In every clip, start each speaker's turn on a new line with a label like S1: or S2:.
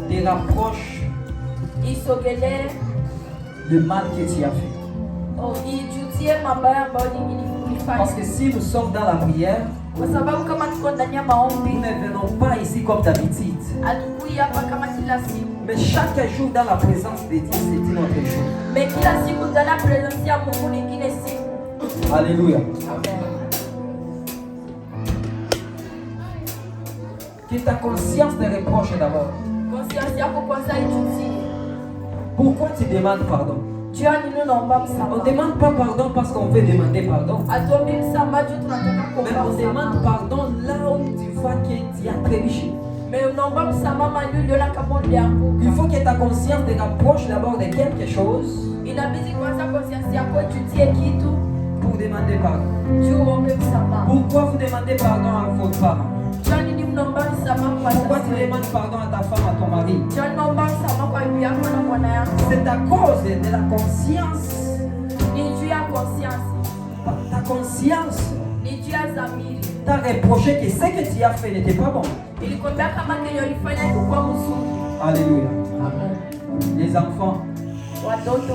S1: te rapproche le mal que tu as fait. Parce que si nous sommes dans la prière, nous ne venons pas ici comme d'habitude. Mais chaque jour dans la présence de Dieu, c'est une autre chose. Alléluia. Que ta conscience te reproche d'abord. Pourquoi tu demandes pardon? On ne demande pas pardon parce qu'on veut demander pardon. Mais on demande pardon là où tu vois que tu as trébuché. Il faut que ta conscience te rapproche d'abord de quelque chose pour demander pardon. Pourquoi vous demandez pardon à vos parents? Pourquoi tu demandes pardon à ta femme, à ton mari? C'est à cause de la conscience. Ta conscience t'a reproché que ce que tu as fait n'était pas bon. Alléluia. Amen. Les enfants,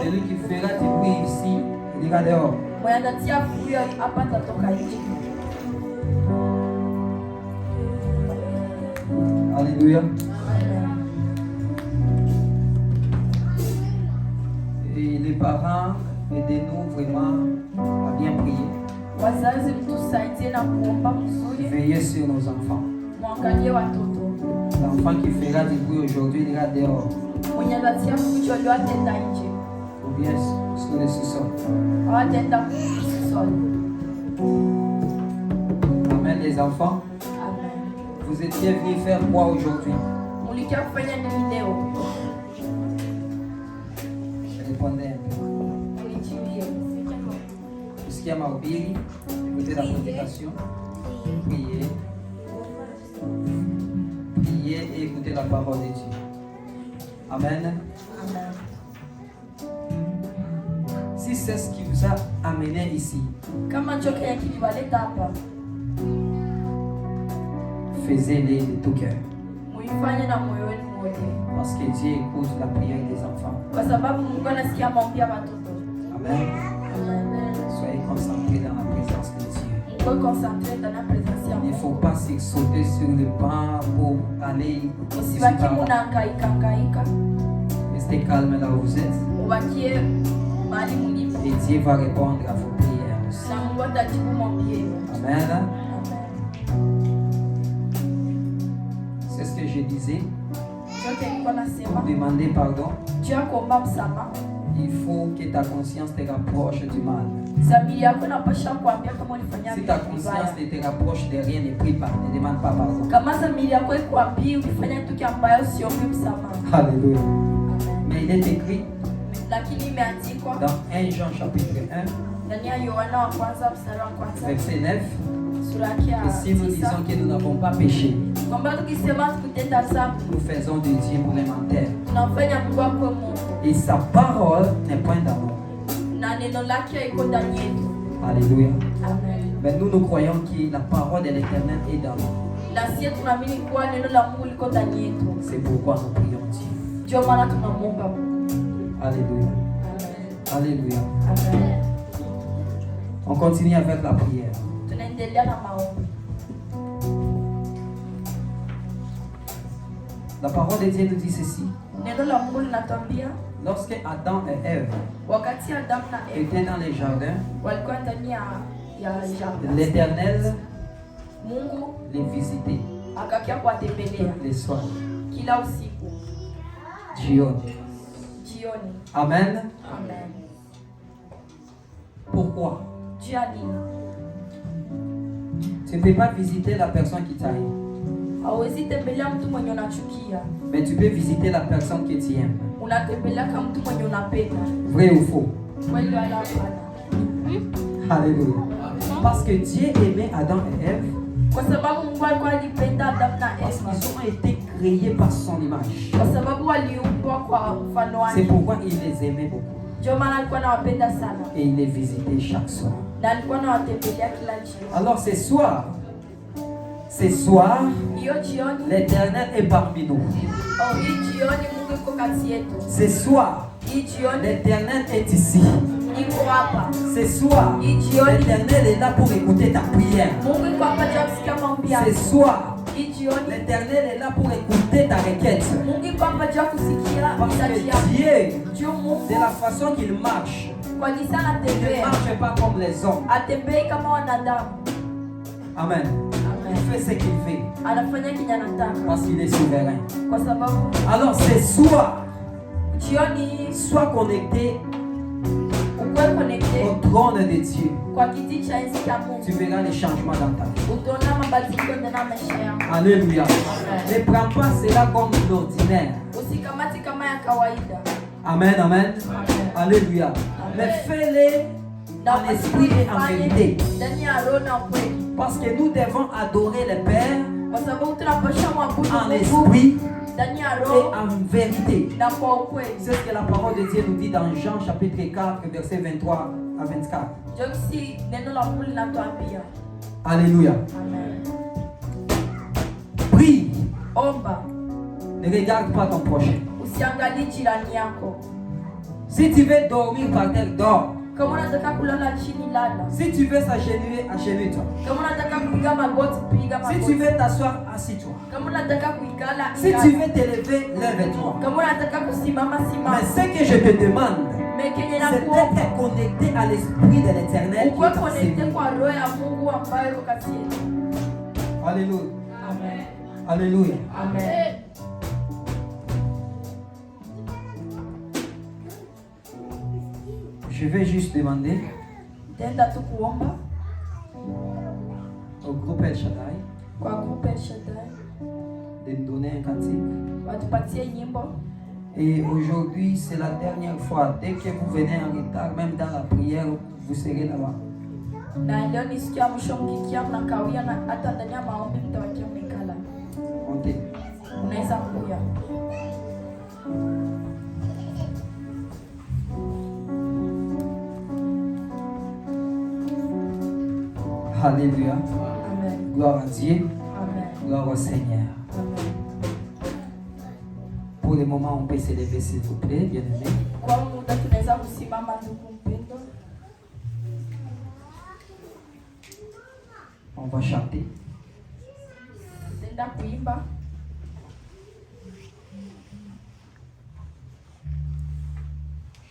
S1: celui qui fera du bruit ici, il ira dehors. Alléluia. Et les parents, aidez-nous vraiment à bien prier. Veillez sur nos enfants. L'enfant qui fera du bruit aujourd'hui, il ira dehors. Ou bien sur le sous-sol. Amen, les enfants. Vous étiez venus faire quoi aujourd'hui? Répondez un peu. Ce qui a marqué, écoutez la prédication, priez. Priez et écoutez la parole de Dieu. Amen. Si c'est ce qui vous a amené ici, faisez-les de tout cœur. Parce que Dieu écoute la prière des enfants. Amen. Soyez concentrés dans la présence de Dieu. Il ne faut pas sauter sur le banc pour aller. Restez calme là où vous êtes. Et Dieu va répondre à vos prières aussi. Amen. C'est ce que je disais. Pour demander pardon, il faut que ta conscience te rapproche du mal. Si ta conscience ne te rapproche de rien, ne prie pas, ne demande pas pardon. Alléluia. Mais il est écrit dans 1 Jean chapitre 1, verset 9, que si nous disons que nous n'avons pas péché, nous faisons de Dieu pour les menteurs. Et sa parole n'est point d'amour. Alléluia. Mais nous croyons que la parole de l'Éternel est d'amour. C'est pourquoi nous prions Dieu. Alléluia. Alléluia. On continue avec la prière. La parole de Dieu nous dit ceci. Lorsque Adam et Ève étaient dans les jardins, l'Éternel les visitait toutes les soirs. Jioni. Amen. Pourquoi? Tu ne peux pas visiter la personne qui t'a aimé. Mais tu peux visiter la personne que tu aimes. Vrai ou faux? Alléluia. Parce que Dieu aimait Adam et Ève. Parce qu'ils ont été créés par son image. C'est pourquoi il les aimait beaucoup. Et il les visitait chaque soir. Alors ce soir, Ce soir, l'Éternel est parmi nous. Ce soir, l'Éternel est ici. Ce soir, l'Éternel est là pour écouter ta prière. Ce soir, l'Éternel est là pour écouter ta requête. Parce que Dieu, de la façon qu'il marche, il ne marche pas comme les hommes. Amen. Il fait ce qu'il fait. Parce qu'il est souverain. Alors ce soir, sois connecté au trône de Dieu. Tu verras les changements dans ta vie. Alléluia. Ne prends pas cela comme l'ordinaire. Amen, amen. Alléluia. Mais fais-les en esprit et en vérité. Parce que nous devons adorer le Père en esprit et en vérité. C'est ce que la parole de Dieu nous dit dans Jean chapitre 4, verset 23 à 24. Alléluia. Prie. Ne regarde pas ton prochain. Si tu veux dormir par terre, dors. Si tu veux s'agenouiller, agenouille-toi. Si tu veux t'asseoir, assis-toi. Si tu veux te lever, lève-toi. Mais ce que je te demande, c'est d'être connecté à l'esprit de l'Éternel. Alléluia.
S2: Amen.
S1: Alléluia.
S2: Amen.
S1: Je vais juste demander au groupe El Shaddai de me donner un cantique. Et aujourd'hui, c'est la dernière fois. Dès que vous venez en retard, même dans la prière, vous serez là-bas. Montez. Alléluia.
S2: Amen.
S1: Gloire à Dieu.
S2: Amen.
S1: Gloire au Seigneur.
S2: Amen.
S1: Pour le moment, on peut se lever, s'il vous plaît, bien-aimés. On va chanter.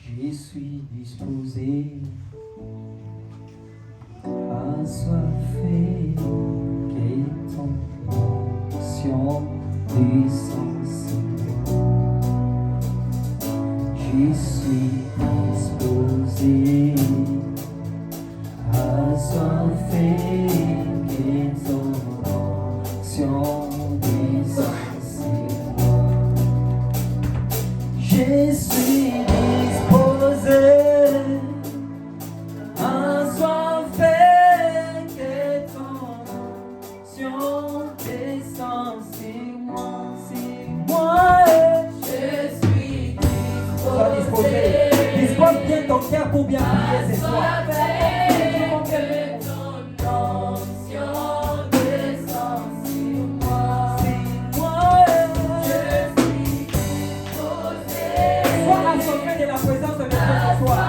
S1: Je suis disposé assoiffé que ton onction descende sur moi. Je suis disposé assoiffé que ton onction descende sur moi. Je suis disposé ton cœur pour bien prier ce soir. Sois assommé de la présence de Dieu ce soir.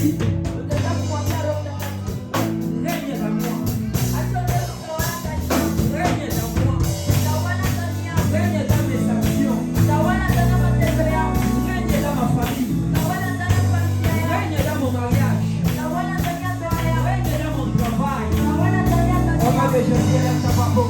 S1: Saint-Esprit, règne dans moi. Règne dans moi. Règne dans mes actions. Règne dans ma famille. Règne dans mon mariage. Règne dans mon travail. On va que je vienne à ta papa.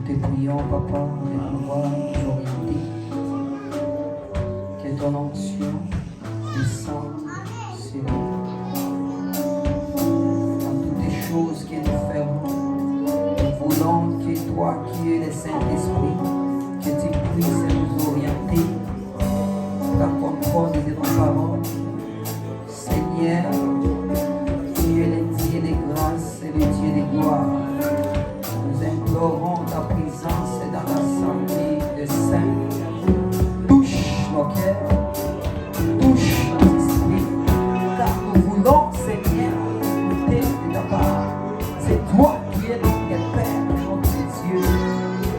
S1: te prions, Papa, de pouvoir nous orienter. Que ton onction descende sur nous. Dans toutes les choses que nous faisons, nous voulons que toi, qui es le Saint-Esprit, que tu puisses nous orienter, prendre contrôle de nos paroles. Seigneur, tu es le Dieu de grâce et le Dieu de gloire. Nous implorons ta présence dans l'assemblée des saints. Touche nos cœurs, touche nos esprits, car nous voulons, Seigneur, écouter de ta part. C'est toi qui es notre Père, notre Dieu.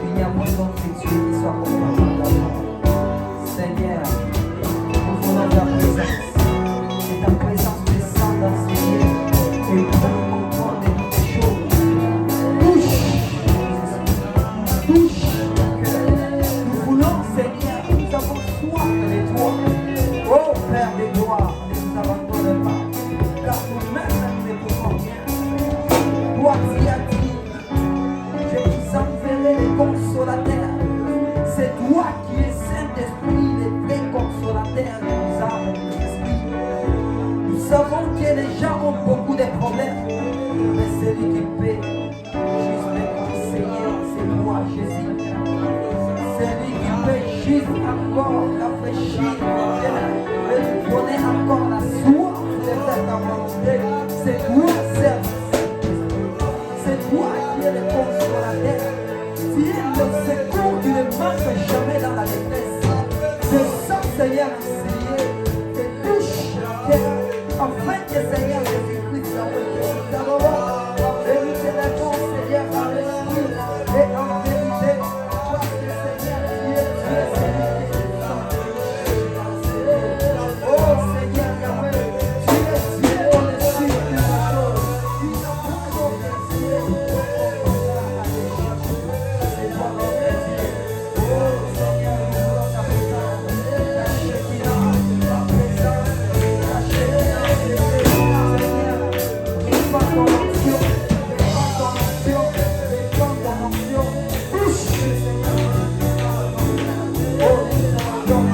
S1: Il n'y a point d'autre Dieu qui soit comparable à toi. Seigneur, nous voulons ta présence. Et ta présence descend dans ce lieu et prend contrôle de toutes les choses. Touche nos cœurs. Nous voulons, Seigneur, nous avons soif de toi. Oh Père de gloire, ne nous abandonne pas, car nous-mêmes nous ne pouvons rien faire. Toi qui as dit, je vous enverrai les consolateurs. C'est toi qui es Saint-Esprit, le vrai consolateur que nous avons, l'Esprit. Nous savons que les gens ont beaucoup de problèmes, mais celui qui peut juste les conseiller, c'est moi, Jésus. Celui qui peut juste encore rafraîchir le cœur, et nous donner encore la soif de faire ta volonté, c'est toi, service. C'est toi qui es le consolateur. Tu es le secours qui ne manque jamais dans la détresse. Descends, Seigneur, essayer de touche le cœur, afin que Seigneur Jésus-Christ nous avons vérité la ton Seigneur par l'Esprit et en vérité, parce que Seigneur, tu es celui qui est sans. Oh Seigneur Yahweh, tu es Dieu au-dessus de toutes les choses. Tu n'as pas d'autre Dieu. C'est toi notre Dieu. Oh Seigneur, nous voulons ta présence. Ta Shekinah, ta présence, ta Shekinah. Seigneur, répands ton onction, répands ton onction, répands ton onction. Touche, Seigneur. Oh, nous demandons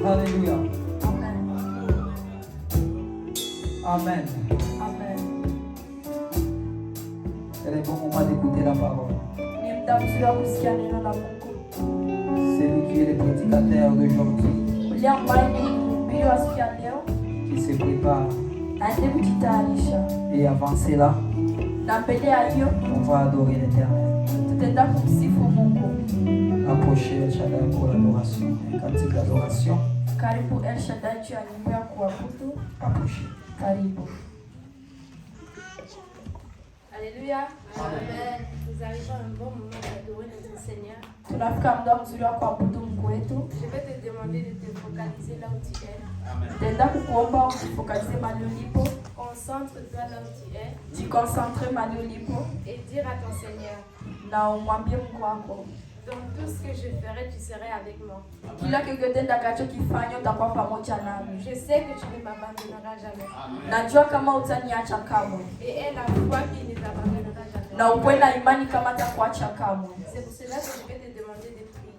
S1: Alléluia. Amen.
S2: Amen.
S1: C'est le bon moment d'écouter la parole.
S2: Ni muda mzuri wa kusikia neno la Mungu.
S1: Celui qui est le prédicateur d'aujourd'hui,
S2: Ule ambaye ni mhubiri wa siku ya leo
S1: qui se prépare.
S2: aende kujitayarisha,
S1: Et avant cela,
S2: na mbele ya hiyo
S1: on va adorer l'Éternel.
S2: tutaenda kumsifu Mungu.
S1: Approchez El Shaddai pour l'adoration. Un cantique d'adoration.
S2: Karibu El Shaddai juu ya nyimbo ya kuabudu.
S1: Approchez.
S2: Karibu.
S3: Alléluia. Amen. Nous arrivons à un bon moment d'adorer notre Seigneur.
S2: Tunafika muda mzuri wa kuabudu Mungu wetu.
S3: Je vais te demander de te focaliser là où tu es.
S2: Tutaenda kukuomba ujifokalize mahali ulipo,
S3: Concentre-toi là où tu es
S2: jikonsantre mahali ulipo
S3: et dire à ton Seigneur,
S2: na umwambie Mungu wako
S3: dans tout ce que je ferai, tu serais avec moi.
S2: kila chochote nitakachokifanya utakuwa pamoja nami.
S3: Je sais que tu ne m'abandonneras jamais.
S2: Najua kama utaniacha kamwe,
S3: Et aie la foi qui ne t'abandonnera jamais.
S2: na ukuwe na imani kama takuacha kamwe.
S3: C'est pour cela que je vais te demander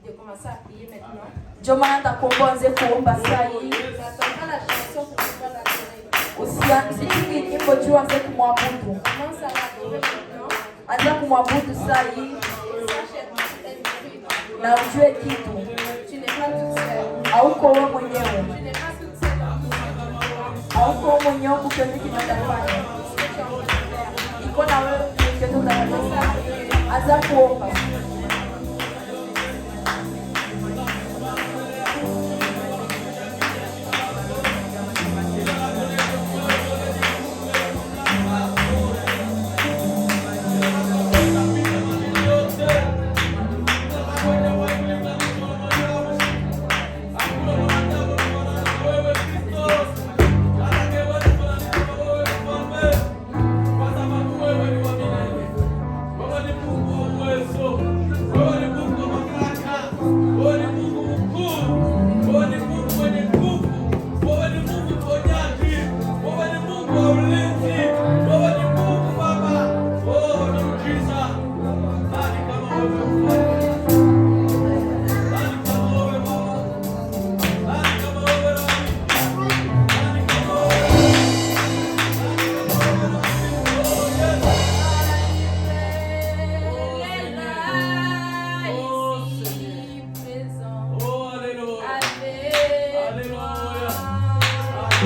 S3: de commencer à prier maintenant.
S2: Ndio maana nitakuomba uanze kuomba saa hii.
S3: Tu attendras la chanson pour pouvoir l'adorer.
S2: Usianzie nyimbo juu, uanze kumwabudu.
S3: Commence à l'adorer maintenant.
S2: Anza kumwabudu saa hii
S3: Et sache être esprit.
S2: na ujue kitu,
S3: Tu n'es pas toute seule.
S2: hauko wewe mwenyewe,
S3: Tu n'es pas toute seule dans tout ce que tu vois.
S2: hauko wewe mwenyewe kuketi kinachofanya
S3: Ce que tu as envie de faire.
S2: iko na wewe kitu unachofanya. Anza kuomba.
S3: Est-ce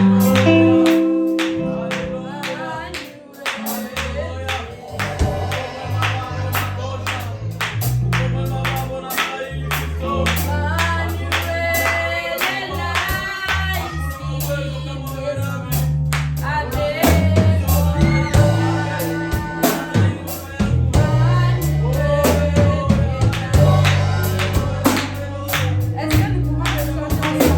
S3: que nous pouvons le chanter ensemble?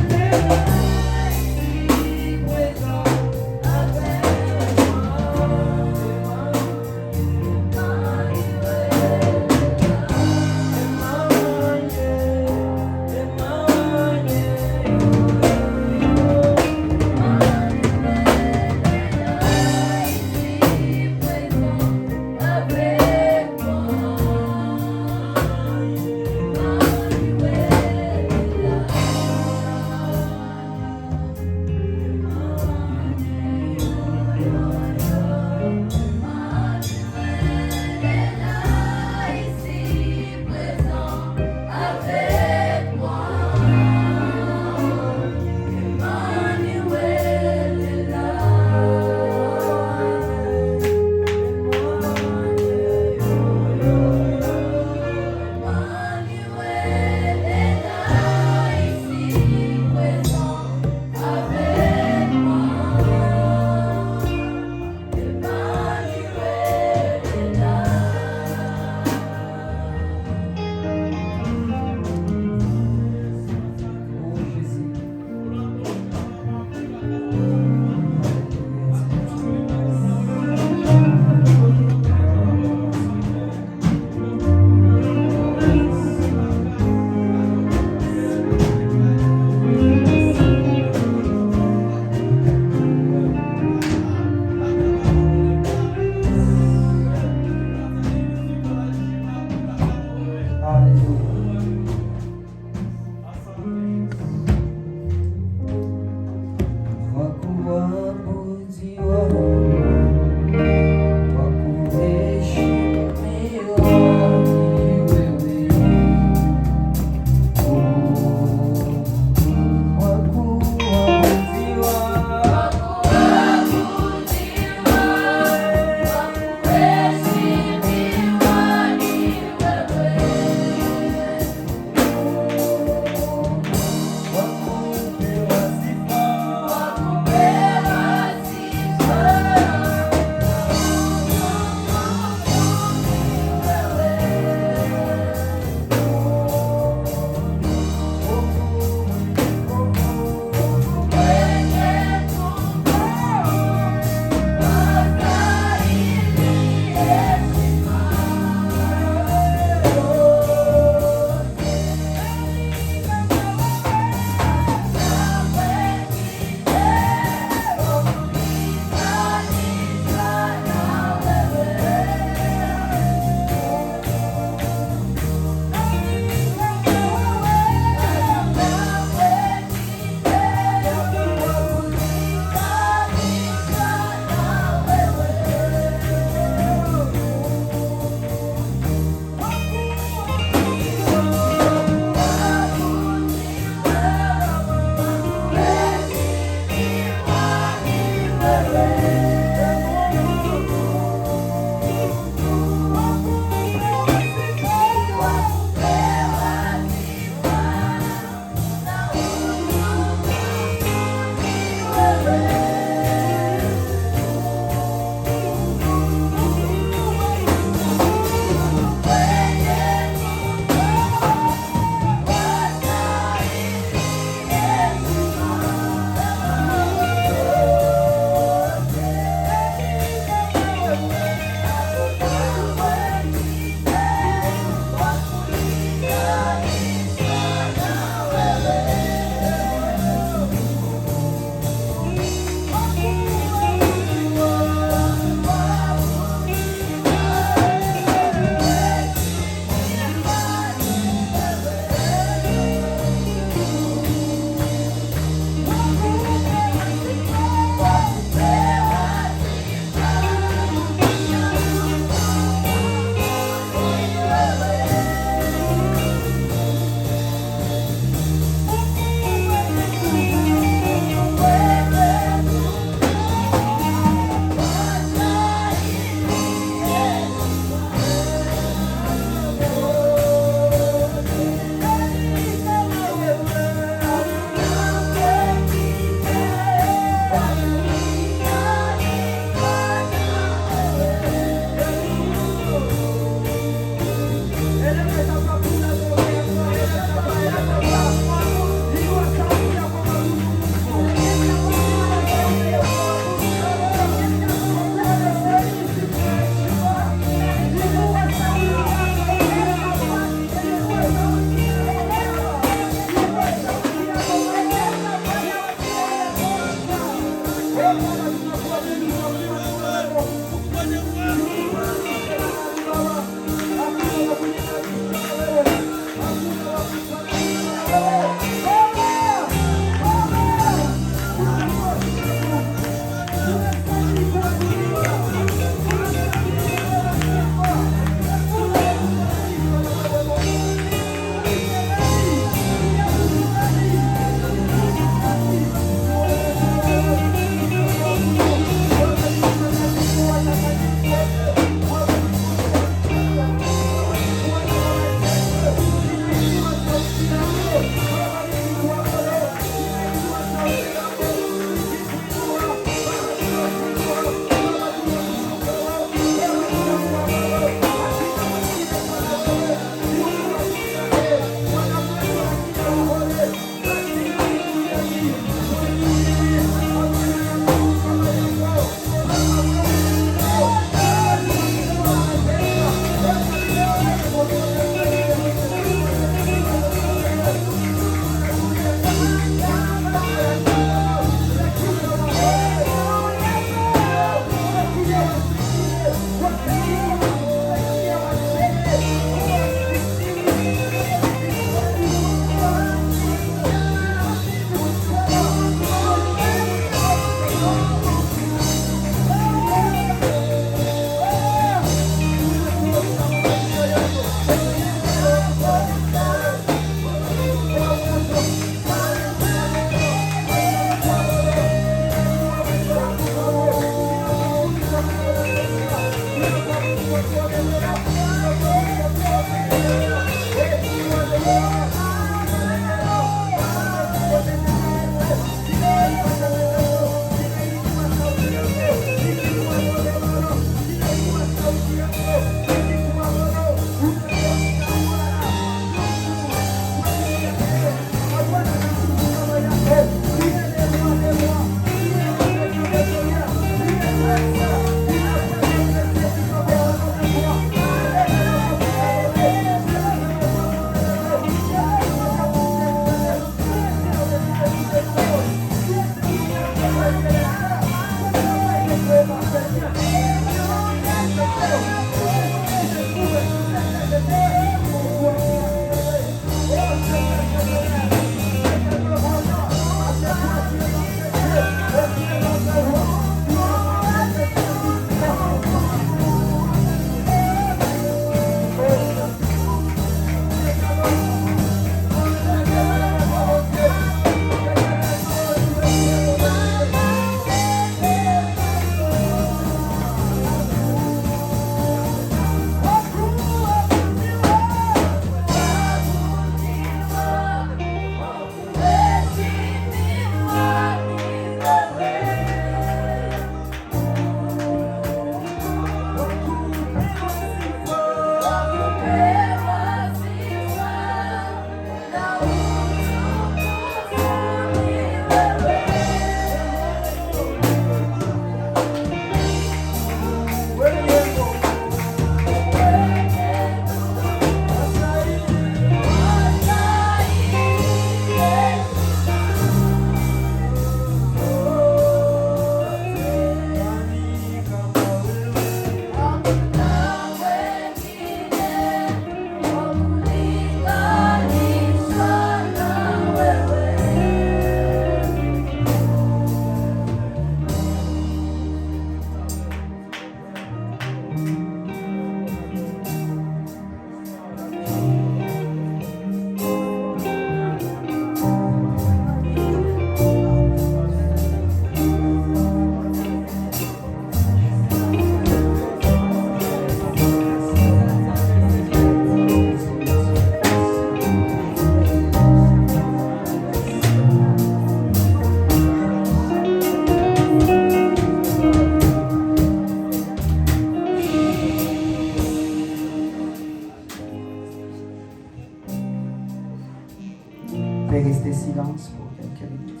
S1: silence pour quelques minutes.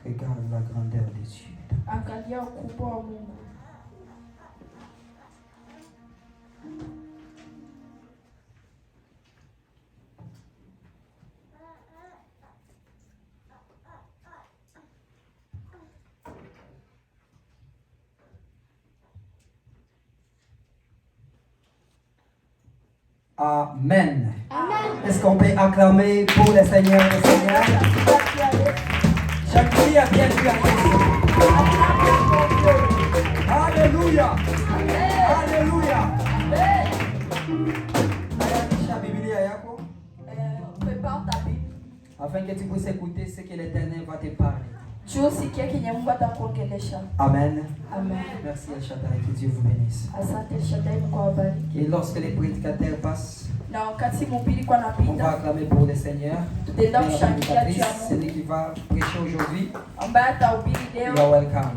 S1: Regarde la grandeur des cieux.
S2: Angalia ukubwa wa Mungu.
S1: Amen. Est-ce qu'on peut acclamer pour le Seigneur, le Seigneur? Chaque vie a bien vu à Jésus. Alléluia. Alléluia. Tayarisha Biblia yako
S2: Prépare ta Bible.
S1: afin que tu puisses écouter ce que l'Éternel va te parler.
S2: Juu sikia kenye Mungu atakuongelesha.
S1: Amen.
S2: Amen.
S1: Merci El Shaddai, que Dieu vous bénisse.
S2: Asante El Shaddai, Mungu awabariki.
S1: Et lorsque les prédicateurs passent,
S2: Na wakati mhubiri kwa
S1: on va
S2: napita,
S1: acclamer pour le Seigneur.
S2: tutaenda kushangilia juu ya
S1: Celui
S2: Mungu
S1: qui va prêcher aujourd'hui,
S2: ambaye atahubiri
S1: you
S2: leo.
S1: are welcome.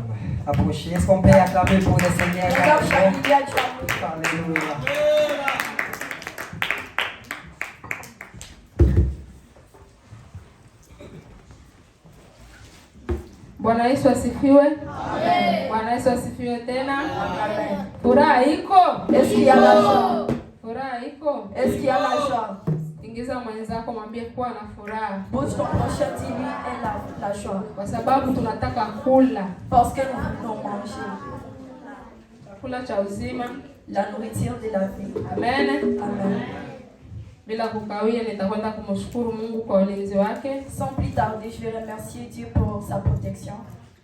S1: Approchez. Est-ce qu'on peut acclamer pour le Seigneur?
S2: Tutaenda kushangilia juu ya Mungu.
S1: Alléluia.
S4: Bwana Yesu asifiwe. Amen. Bwana Yesu asifiwe tena.
S2: Amen.
S4: Furaha iko?
S2: Est-ce qu'il y a la joie?
S4: Furaha iko?
S2: Est-ce qu'il y a la joie?
S4: Ingiza mwenzako mwambie kuwa na furaha.
S2: Bouge ton prochain, dis-lui et la joie.
S4: Kwa sababu tunataka kula
S2: Parce que nous voulons manger
S4: chakula cha uzima.
S2: la nourriture de la vie.
S4: Amen.
S2: Amen.
S4: Bila kukawia nitakwenda kumshukuru Mungu kwa ulinzi wake.
S2: Sans plus tarder, je vais remercier Dieu pour sa protection.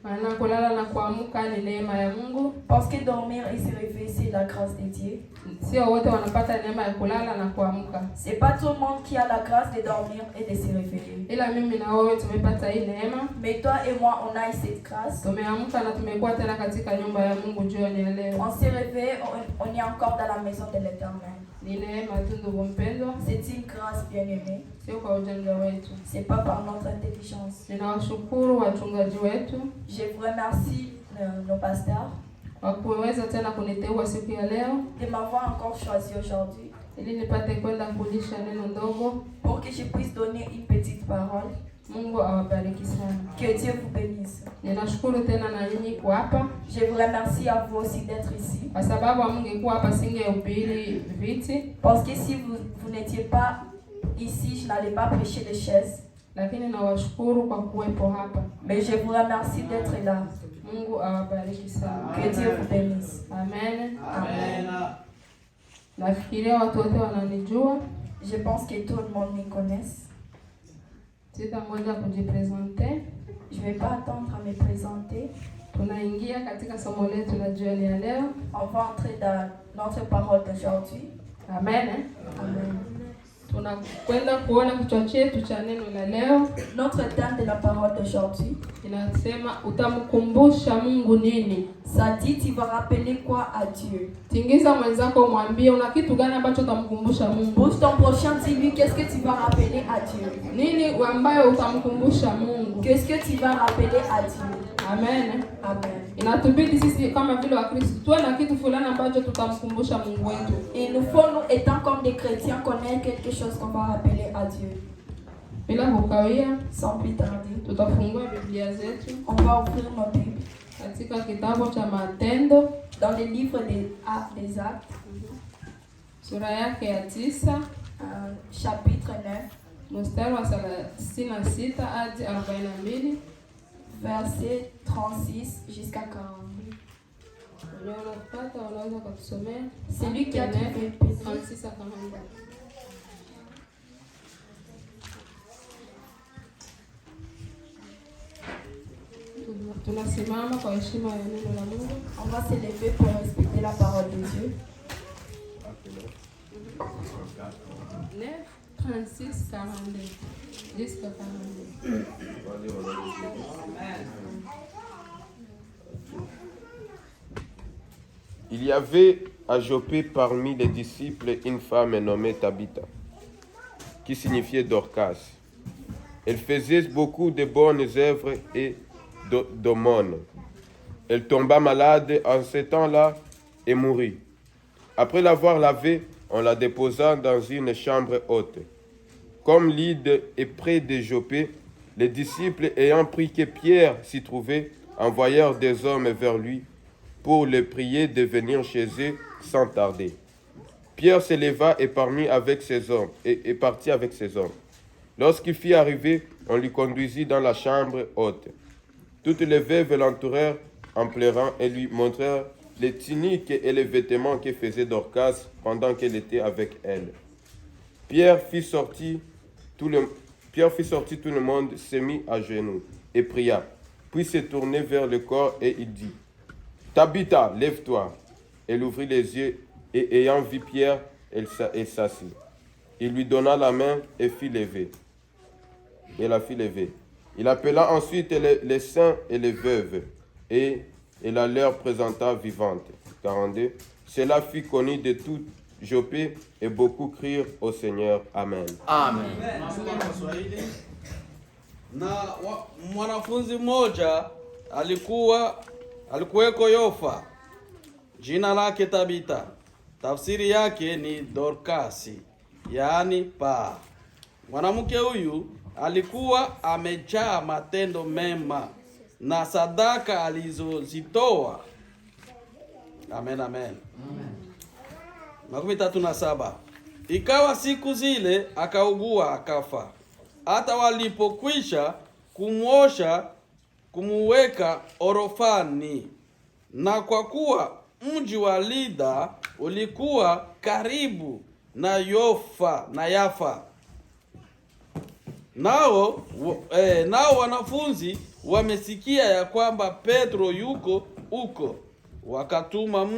S4: Maana kulala na kuamka ni neema ya Mungu.
S2: Parce que dormir et se réveiller, c'est la grâce de Dieu.
S4: Sio wote wanapata neema ya kulala na kuamka.
S2: C'est pas tout le monde qui a la grâce de dormir et de se réveiller.
S4: Ila mimi na wewe tumepata hii neema.
S2: Mais toi et moi, on a eu cette grâce.
S4: Tumeamka na tumekuwa tena katika nyumba ya Mungu jioni ya leo.
S2: On s'est réveillé, on est encore dans la maison de l'Éternel.
S4: Ni neema tu ndugu mpendwa,
S2: C'est une grâce bien-aimée.
S4: sio kwa ujanja wetu.
S2: C'est pas par notre intelligence.
S4: Ninawashukuru wachungaji wetu
S2: Je vous remercie, nos pasteurs,
S4: kwa kuweza tena kuniteua siku ya leo
S2: de m'avoir encore choisi aujourd'hui
S4: ili nipate kwenda kulisha neno ndogo.
S2: pour que je puisse donner une petite parole.
S4: Mungu awabariki sana.
S2: Que Dieu vous bénisse.
S4: Ninashukuru tena na nyinyi kwa hapa,
S2: Je vous remercie à vous aussi d'être ici.
S4: kwa sababu hamngekuwa hapa singehubiri viti,
S2: Parce que si vous n'étiez pas ici, je n'allais pas prêcher les chaises.
S4: lakini nawashukuru kwa kuwepo hapa.
S2: Mais je vous remercie d'être là.
S4: Mungu awabariki sana.
S2: Que Dieu vous bénisse.
S4: Amen.
S2: Amen.
S4: Nafikiria watu wote wananijua.
S2: Je pense que tout le monde me connaisse.
S4: Sitangoja kujipresente.
S2: Je ne vais pas attendre à me présenter.
S4: Tunaingia katika somo letu la jioni ya leo.
S2: On va entrer dans notre parole d'aujourd'hui.
S4: Amen.
S2: Amen.
S4: Tunakwenda kuona kichwa chetu cha neno la leo.
S2: Notre thème de la parole d'aujourd'hui,
S4: Inasema utamkumbusha Mungu nini?
S2: ça dit tu vas rappeler quoi à Dieu.
S4: Tingiza mwenzako umwambie una kitu gani ambacho utamkumbusha Mungu?
S2: Bouge ton prochain, dis-lui qu'est-ce que tu vas rappeler à Dieu.
S4: Nini ambayo utamkumbusha Mungu?
S2: Qu'est-ce que tu vas rappeler à Dieu.
S4: Amen.
S2: Amen.
S4: Inatubidi sisi kama vile Wakristo tuwe na kitu fulani ambacho tutamkumbusha Mungu wetu.
S2: Il nous faut, nous étant comme des chrétiens, connaître quelque chose qu'on va rappeler à Dieu.
S4: Bila kukawia,
S2: Sans plus tarder,
S4: tutafungua Biblia zetu
S2: on va ouvrir nos Bibles
S4: katika kitabu cha Matendo
S2: dans le livre des Actes,
S4: sura yake ya 9
S2: chapitre 9,
S4: mstari wa 36 hadi 42.
S2: verset 36 jusqu'à 40.
S4: Unapata unaweza kutusomea?
S2: C'est lui qui a trouvé
S4: 36 à 42. Tunasimama kwa heshima ya neno la Mungu.
S2: On va se lever pour respecter la parole de Dieu.
S4: 9, 36, 42. Jusqu'à 42.
S5: Il y avait à Joppé parmi les disciples une femme nommée Tabitha, qui signifiait Dorcas. Elle faisait beaucoup de bonnes œuvres et d'aumônes. Elle tomba malade en ce temps-là et mourut. Après l'avoir lavée, on la déposa dans une chambre haute. Comme Lyde est près de Joppé, les disciples ayant pris que Pierre s'y trouvait, envoyèrent des hommes vers lui pour le prier de venir chez eux sans tarder. Pierre se leva et partit avec ses hommes. Lorsqu'il fut arrivé, on lui conduisit dans la chambre haute. Toutes les veuves l'entourèrent en pleurant et lui montrèrent les tuniques et les vêtements que faisait Dorcas pendant qu'elle était avec elle. Pierre fit sortir tout le monde, se mit à genoux et pria. Puis se tourna vers le corps et il dit, « Tabitha, lève-toi. » Elle ouvrit les yeux et ayant vu Pierre, elle s'assit. Il lui donna la main et fit lever. Et la fit lever. Il appela ensuite les saints et les veuves et la leur présenta vivante. 42. Cela fut connu de tout Joppe et beaucoup crient au Seigneur. Amen.
S6: Amen. Na mwanafunzi mmoja alikuweko Yofa, jina lake Tabita, tafsiri yake ni Dorkasi, yaani paa. Mwanamke huyu alikuwa amejaa matendo mema na sadaka alizozitoa. Amen, amen. 37. Ikawa siku zile akaugua akafa. Hata walipokwisha kumwosha kumuweka orofani. Na kwa kuwa mji wa Lida ulikuwa karibu na Yafa. Nao wanafunzi wamesikia ya kwamba Petro yuko huko. Wakatuma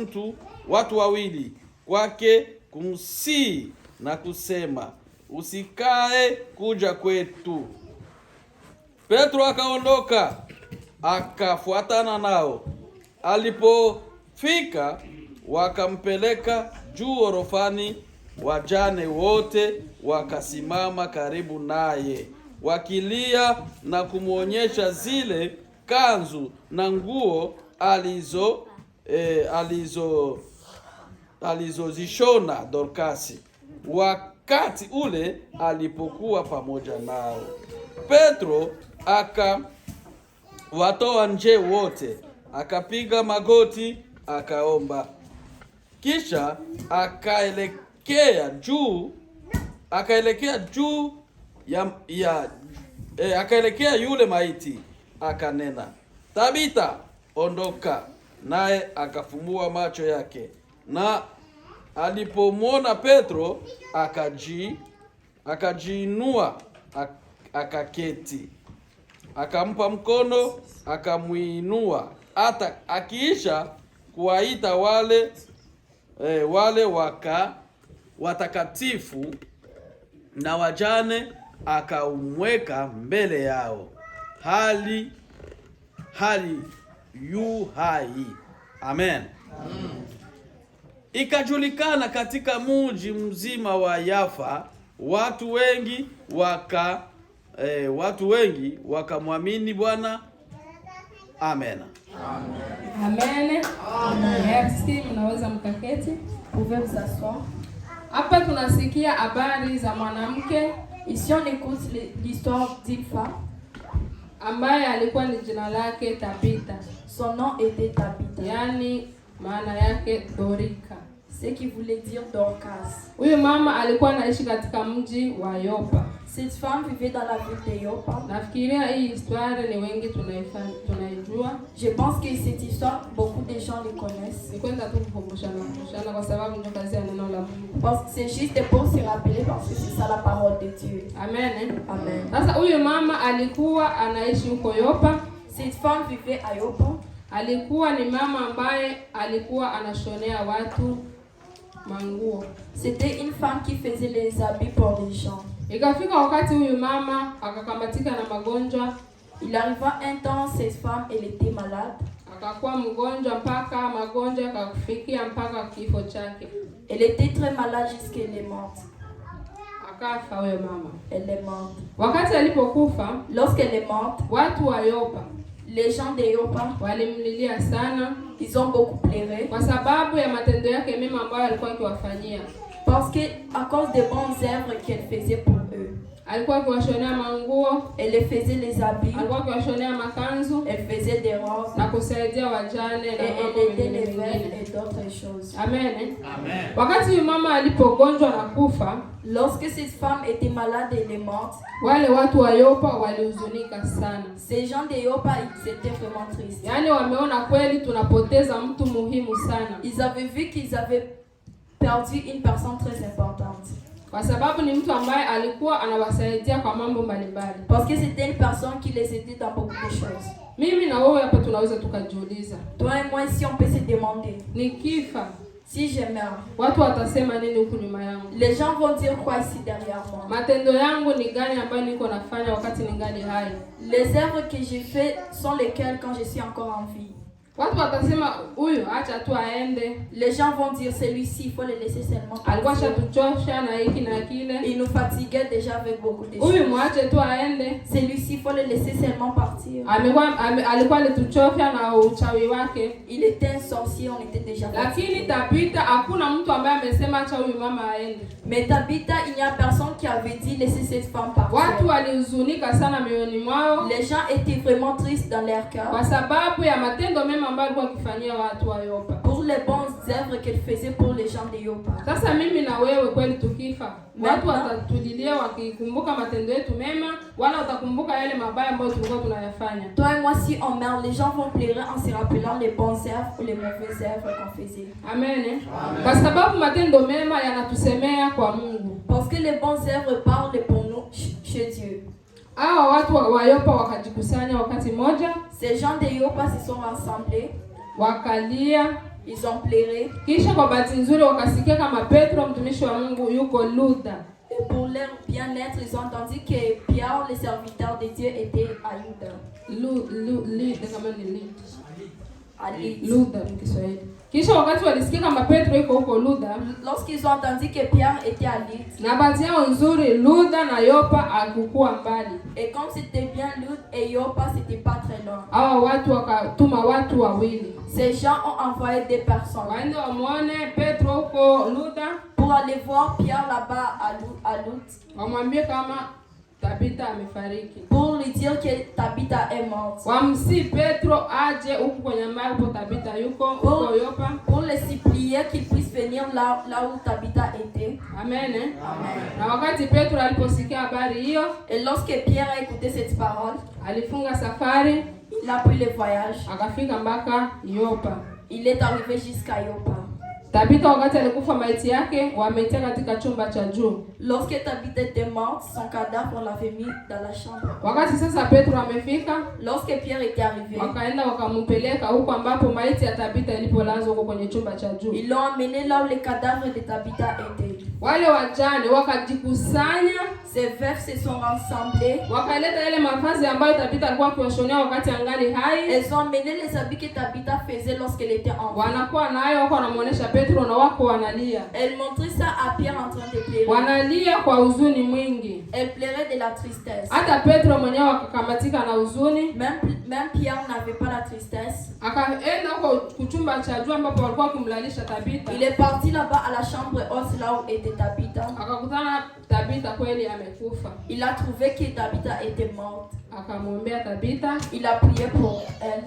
S6: watu wawili kwake kumsihi na kusema, usikae kuja kwetu. Petro akaondoka akafuatana nao. Alipofika wakampeleka juu orofani. Wajane wote wakasimama karibu naye wakilia na kumwonyesha zile kanzu na nguo alizozishona Dorkasi wakati ule alipokuwa pamoja nao. Petro akawatoa nje wote, akapiga magoti, akaomba. Kisha akaelekea yule maiti, akanena, Tabita, ondoka. Naye akafumbua macho yake, na alipomwona Petro akajiinua akaketi. Akampa mkono, akamuinua. Hata akiisha kuwaita wale watakatifu na wajane, akaumweka mbele yao hali yu hai. Amen. Ikajulikana katika mji mzima wa Yafa, watu wengi wakamwamini Bwana. Amen.
S4: Amen. Merci, mnaweza mkaketi.
S2: Pouvez vous asseoir.
S4: Hapa tunasikia habari za mwanamke.
S2: Ici on écoute l'histoire d'une femme
S4: ambaye alikuwa ni jina lake Tabita.
S2: Son nom était Tabitha.
S4: Yaani maana yake Dorika,
S2: ce qui voulait dire Dorcas.
S4: Huyu mama alikuwa anaishi katika mji wa Yopa.
S2: Cette femme vivait dans la ville de Yopa.
S4: Nafikiria hii histoire ni wengi tunaijua.
S2: Je pense que cette histoire beaucoup de gens le connaissent.
S4: Ni kwenda tu kukumbushana kwa sababu ndio kazi ya neno la Mungu.
S2: Parce que c'est juste pour se rappeler parce que c'est ça la parole de Dieu.
S4: Amen.
S2: Amen.
S4: Sasa huyu mama alikuwa anaishi huko Yopa.
S2: Cette femme vivait à Yopa.
S4: Alikuwa ni mama ambaye alikuwa anashonea watu manguo.
S2: C'était une femme qui faisait les habits pour les gens.
S4: Ikafika wakati huyu mama akakamatika na magonjwa.
S2: Il arriva un temps, cette femme elle était malade.
S4: Akakuwa mgonjwa mpaka magonjwa akafikia mpaka kifo chake.
S2: Elle était très malade jusqu'elle est morte.
S4: Akafa huyo mama.
S2: Elle est morte.
S4: Wakati alipokufa,
S2: lorsqu'elle est morte,
S4: watu wa Yopa,
S2: les gens de Yopa
S4: walimlilia sana.
S2: Ils ont beaucoup pleuré
S4: kwa sababu ya matendo yake mema ambayo alikuwa akiwafanyia.
S2: Parce que à cause des bonnes œuvres qu'elle faisait pour eux.
S4: Alikuwa akiwashonea manguo,
S2: elle faisait les habits,
S4: alikuwa akiwashonea makanzu,
S2: elle faisait des robes,
S4: na kusaidia wajane na
S2: elle aidait les veuves et d'autres choses.
S4: Amen. Amen. Wakati huyu mama alipogonjwa na kufa,
S2: lorsque cette femme était malade et elle est morte,
S4: wale watu wa Yopa walihuzunika sana.
S2: Ces gens de Yopa ils étaient vraiment tristes.
S4: Yaani wameona kweli tunapoteza mtu muhimu sana.
S2: Ils avaient vu qu'ils avaient perdu une personne très importante.
S4: Kwa sababu ni mtu ambaye alikuwa anawasaidia kwa mambo mbalimbali.
S2: Parce que c'était une personne qui les aidait dans beaucoup de choses.
S4: Mimi na wewe hapa tunaweza tukajiuliza.
S2: Toi et moi ici on peut se demander.
S4: Nikifa,
S2: si je meurs,
S4: watu watasema nini huku nyuma yangu?
S2: Les gens vont dire quoi ici derrière moi?
S4: Matendo yangu ni gani ambayo niko nafanya wakati ningali hai?
S2: Les œuvres que j'ai fait sont lesquelles quand je suis encore en vie?
S4: Watu watasema huyu acha tu aende.
S2: Les gens vont dire celui-ci il faut le laisser seulement partir.
S4: Alikuwa shatuchosha na hiki na kile.
S2: Il nous fatiguait déjà avec beaucoup de choses.
S4: Huyu mwache tu aende.
S2: Celui-ci il faut le laisser seulement partir.
S4: Alikuwa alituchosha na uchawi wake.
S2: Il était un sorcier, on était déjà fatigué.
S4: Lakini Tabitha hakuna mtu ambaye amesema acha huyu mama aende.
S2: Mais Tabitha, il n'y a personne qui avait dit laisser cette femme partir.
S4: Watu walihuzunika sana mioyoni mwao.
S2: Les gens étaient vraiment tristes dans leur cœur.
S4: Kwa sababu ya matendo mema ambayo alikuwa akifanyia watu wa Yopa.
S2: Pour les bonnes œuvres qu'elle faisait pour les gens de Yopa.
S4: Sasa mimi na wewe kweli tukifa, watu watatulilia wakikumbuka matendo yetu mema, wala watakumbuka yale mabaya ambayo tulikuwa tunayafanya.
S2: Toi et moi si on meurt, les gens vont pleurer en se rappelant les bonnes œuvres ou les mauvaises œuvres qu'on faisait.
S4: Amen. Kwa sababu matendo mema yanatusemea kwa Mungu.
S2: Parce que les bonnes œuvres parlent pour nous chez Dieu.
S4: Hao watu wa Yopa wakajikusanya wakati moja.
S2: Ces gens de Yopa se sont rassemblés.
S4: Wakalia.
S2: Ils ont pleuré.
S4: Kisha kwa bahati nzuri wakasikia kama Petro mtumishi wa Mungu yuko Luda.
S2: Et pour leur bien-être, ils ont entendu que Pierre, le serviteur de Dieu, était à
S4: Luda mkiswahili. Kisha wakati walisikia kama Petro yuko huko Luda,
S2: lorsqu'ils ont entendu que Pierre était à Lydde,
S4: na bahati yao nzuri Luda na Yopa alikuwa mbali.
S2: Et comme c'était bien Lydde et Yopa, c'était pas très loin.
S4: Hao watu wakatuma watu wawili.
S2: Ces gens ont envoyé des personnes.
S4: Waende wamuone Petro huko Luda,
S2: pour aller voir Pierre là-bas à Lydde.
S4: Wamwambie kama Tabitha amefariki.
S2: Pour lui dire que Tabitha est morte.
S4: Wamsi Petro aje huko kwenye mahali hapo Tabitha yuko huko Yopa.
S2: Pour le supplier qu'il puisse venir là où Tabitha était.
S4: Amen. Amen. Na wakati Petro aliposikia habari hiyo,
S2: et lorsque Pierre a écouté cette parole,
S4: alifunga safari,
S2: il a pris le voyage.
S4: Akafika mpaka Yopa.
S2: Il est arrivé jusqu'à Yopa.
S4: Tabitha wakati alikufa maiti yake wametia katika chumba cha juu.
S2: Lorsque Tabitha était morte, son cadavre on l'avait mis dans la chambre.
S4: Wakati sasa Petro amefika,
S2: lorsque Pierre était arrivé,
S4: wakaenda wakampeleka huko ambapo maiti ya Tabitha ilipolazwa huko kwenye chumba cha juu.
S2: Ils l'ont emmené là où le cadavre de Tabitha était.
S4: Wale wajane wakajikusanya,
S2: ces veufs se sont rassemblés,
S4: wakaleta ile mavazi ambayo Tabitha alikuwa akiwashonea wakati angali hai.
S2: Elles ont emmené les habits que Tabitha faisait lorsqu'elle était en vie.
S4: Wanakuwa nayo wako wanamuonesha Petro na wako wanalia.
S2: Elle montrait ça à Pierre en train de pleurer.
S4: Wanalia kwa huzuni mwingi.
S2: Elle pleurait de la tristesse.
S4: Hata Petro mwenyewe akakamatika na huzuni.
S2: Même Pierre n'avait pas la tristesse.
S4: Akaenda huko kuchumba cha juu ambapo walikuwa kumlalisha Tabitha.
S2: Il est parti là-bas à la chambre haute là où était Tabitha.
S4: Akakutana Tabitha kweli amekufa.
S2: Il a trouvé que Tabitha était morte.
S4: Akamwombea Tabitha.
S2: Il a prié pour elle.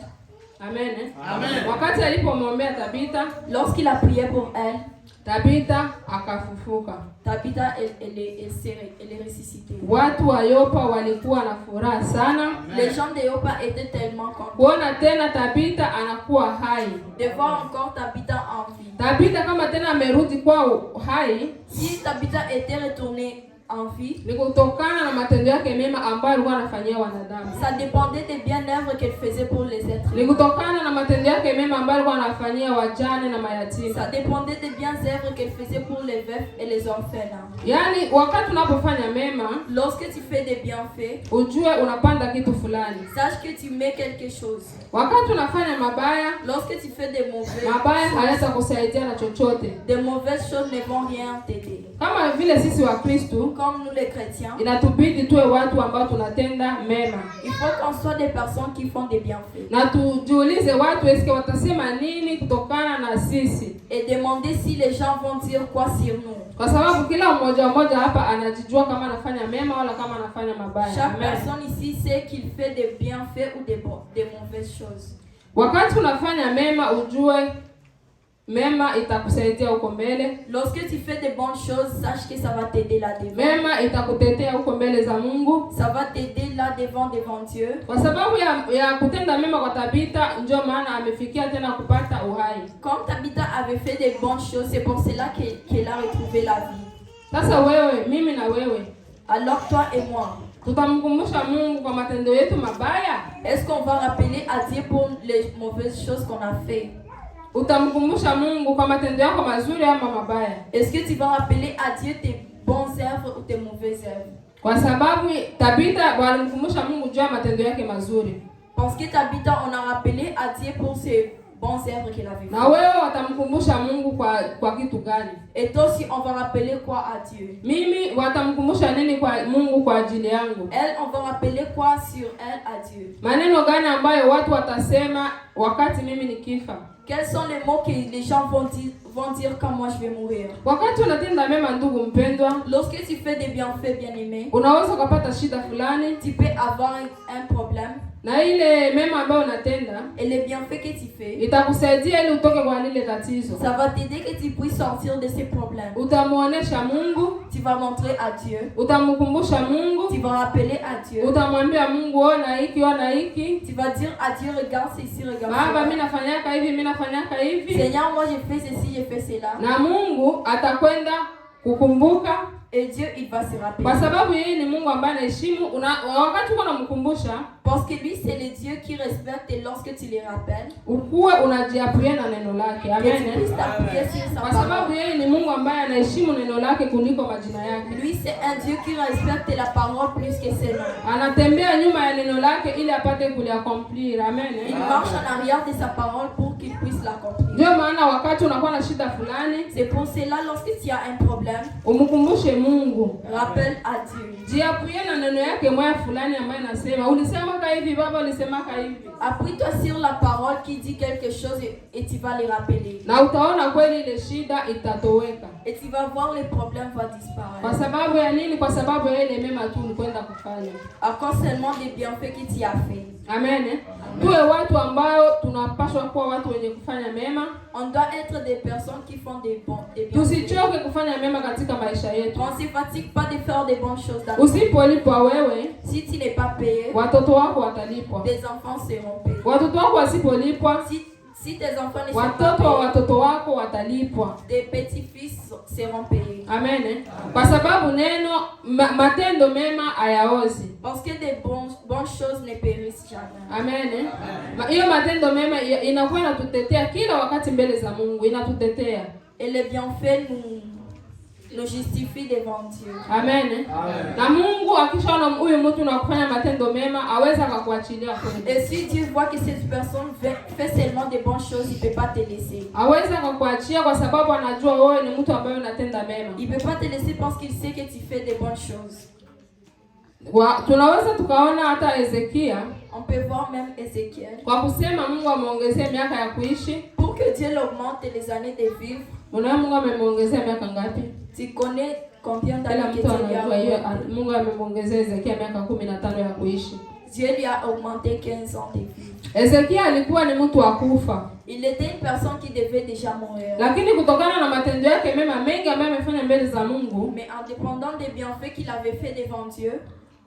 S4: Amen. Amen. Wakati alipomwombea Tabitha,
S2: lorsqu'il a prié pour elle,
S4: Tabitha akafufuka.
S2: Tabitha elle est ressuscitée.
S4: Watu wa Yopa walikuwa na furaha sana.
S2: Les gens de Yopa étaient tellement contents.
S4: Kuona tena Tabitha anakuwa hai.
S2: De voir encore Tabitha en vie.
S4: Tabitha kama tena amerudi kwao hai.
S2: Si Tabitha était retournée en vie,
S4: ni kutokana na matendo yake mema ambayo alikuwa anafanyia wanadamu.
S2: Ça dépendait des bien-œuvres qu'elle faisait pour les êtres.
S4: Ni kutokana na matendo yake mema ambayo alikuwa anafanyia wajane na mayatima.
S2: Ça dépendait des bien-œuvres qu'elle faisait pour les veufs et les orphelins.
S4: Yaani wakati unapofanya mema,
S2: lorsque tu fais des bienfaits,
S4: ujue unapanda kitu fulani.
S2: Sache que tu mets quelque chose.
S4: Wakati unafanya mabaya,
S2: lorsque tu fais des mauvais,
S4: mabaya hayata kusaidia na chochote.
S2: Des mauvaises choses ne vont rien t'aider.
S4: Kama vile sisi wa Kristo,
S2: comme nous les chrétiens,
S4: inatubidi tuwe watu ambao tunatenda mema.
S2: Il faut qu'on soit des personnes qui font des bienfaits.
S4: Na tujiulize watu eske watasema nini kutokana na sisi.
S2: Et demander si les gens vont dire quoi sur nous.
S4: Kwa sababu kila mmoja hapa anajijua kama anafanya mema wala kama anafanya mabaya.
S2: Chaque personne ici sait qu'il fait des bienfaits ou des mauvaises choses.
S4: Wakati unafanya mema ujue mema itakusaidia huko mbele.
S2: Lorsque tu fais des bonnes choses, sache que ça va t'aider là devant.
S4: Mema itakutetea huko mbele za Mungu.
S2: Ça va t'aider là devant Dieu.
S4: Kwa sababu ya kutenda mema kwa Tabitha ndio maana amefikia tena kupata uhai.
S2: Comme Tabitha avait fait des bonnes choses, c'est pour cela qu'elle a retrouvé la vie.
S4: Sasa wewe, mimi na wewe,
S2: alors toi et moi,
S4: tutamkumbusha Mungu kwa matendo yetu mabaya?
S2: est-ce qu'on va rappeler à Dieu pour les mauvaises choses qu'on a fait?
S4: Utamkumbusha Mungu kwa matendo yako mazuri ama mabaya?
S2: Est-ce que tu vas rappeler à Dieu tes bons œuvres ou tes mauvaises œuvres?
S4: Kwa sababu Tabita walimkumbusha Mungu juu ya matendo yake mazuri.
S2: Parce que Tabitha, on a rappelé à Dieu pour ses bons œuvres qu'il avait fait.
S4: Na wewe watamkumbusha Mungu kwa kitu gani?
S2: Et toi aussi, on va rappeler quoi à Dieu?
S4: Mimi watamkumbusha nini kwa Mungu kwa ajili yangu?
S2: Elle, on va rappeler quoi sur elle à Dieu?
S4: Maneno gani ambayo watu watasema wakati mimi nikifa?
S2: Quels sont les mots que les gens vont dire quand moi je vais mourir?
S4: Wakati unatenda mema ndugu mpendwa,
S2: Lorsque tu fais des bienfaits, bien-aimés,
S4: unaweza kupata shida fulani,
S2: tu peux avoir un problème.
S4: na ile mema ambayo unatenda
S2: Et les bienfaits que tu fais,
S4: itakusaidia ili utoke kwa lile tatizo.
S2: ça va t'aider que tu puisses sortir de ces problèmes.
S4: Utamuonesha Mungu,
S2: Tu vas montrer à Dieu.
S4: utamkumbusha Mungu,
S2: Tu vas rappeler à Dieu.
S4: utamwambia Mungu ona hiki.
S2: Tu vas dire à Dieu, regarde ceci, regarde
S4: Baba,
S2: cela.
S4: mimi nafanyaka hivi.
S2: Seigneur, moi j'ai fait ceci, j'ai fait cela.
S4: Na Mungu atakwenda kukumbuka,
S2: Et Dieu, il va se rappeler.
S4: kwa sababu yeye ni Mungu ambaye anaheshimu. Wakati uko unamkumbusha,
S2: Parce que lui, c'est le Dieu qui respecte et lorsque tu les rappelles,
S4: ukuwe unajiapia na neno lake.
S2: que tu
S4: Amen.
S2: puisses t'appuyer sur sa
S4: Kwa
S2: parole.
S4: sababu yeye ni Mungu ambaye anaheshimu neno lake kuliko majina yake.
S2: Lui, c'est un Dieu qui respecte la parole plus que ses noms.
S4: Anatembea nyuma ya neno lake ili apate kuliaccomplir. Amen.
S2: Il marche en arrière de sa parole pour qu'il puisse l'accomplir.
S4: Ndio maana wakati unakuwa na shida fulani,
S2: C'est pour cela, lorsque tu as un problème,
S4: umkumbushe Mungu.
S2: rappelle à Dieu.
S4: Jiapie na neno yake moya fulani ambayo inasema ulisemaka hivi baba, ulisemaka hivi.
S2: Appuie-toi sur la parole qui dit quelque chose et tu vas les rappeler.
S4: Na utaona kweli ile shida itatoweka.
S2: Et tu vas voir les problèmes vont
S4: Kwa
S2: disparaître.
S4: sababu ya nini? Kwa sababu ya ile mema tu ulikwenda kufanya.
S2: À cause seulement des bienfaits que tu as fait.
S4: Amen. Tuwe watu ambao tunapaswa kuwa watu wenye kufanya mema.
S2: On doit être des personnes qui font des bienfaits.
S4: Tusichoke kufanya mema katika maisha yetu.
S2: On ne se fatigue pas de faire des bonnes choses dans
S4: Usipolipwa wewe,
S2: Si tu n'es pas payé,
S4: watoto wako watalipwa.
S2: tes enfants seront payés.
S4: Watoto wako wasipolipwa,
S2: Si tes enfants ne sont pas
S4: watoto wa
S2: payés,
S4: watoto wako watalipwa.
S2: tes petits-fils seront payés.
S4: Amen. Kwa sababu neno matendo mema hayaozi.
S2: Parce que des bonnes choses ne périssent jamais.
S4: Amen. Hiyo matendo mema inakuwa inatutetea kila wakati mbele za Mungu, inatutetea.
S2: Et les bienfaits nous justifient devant Dieu.
S4: Amen. Na Mungu akishaona huyu mtu na kufanya matendo mema, aweza akakuachilia kweli.
S2: Et si Dieu voit que cette personne fait seulement des bonnes choses, il ne peut pas te laisser.
S4: Aweza akakuachia kwa sababu anajua wewe ni mtu ambaye unatenda mema.
S2: Il ne peut pas te laisser parce qu'il sait que tu fais des bonnes choses.
S4: Tunaweza tukaona hata Ezekia
S2: On peut voir même Ézéchiel.
S4: kwa kusema Mungu ameongezea miaka ya kuishi.
S2: Pour que Dieu l'augmente les années de vivre,
S4: Unaona Mungu amemuongezea miaka ngapi?
S2: tu connais combien
S4: Kila
S2: d'années que
S4: mtu
S2: Dieu lui a
S4: anajua hiyo.
S2: augmenté.
S4: Mungu amemuongezea Ezekia miaka 15 ya kuishi.
S2: Dieu lui a augmenté 15 ans de vie.
S4: Ezekia alikuwa ni mtu wa kufa.
S2: Il était une personne qui devait déjà mourir.
S4: Lakini kutokana na matendo yake mema mengi ambayo amefanya mbele za Mungu,
S2: Mais en dépendant des bienfaits qu'il avait fait devant Dieu,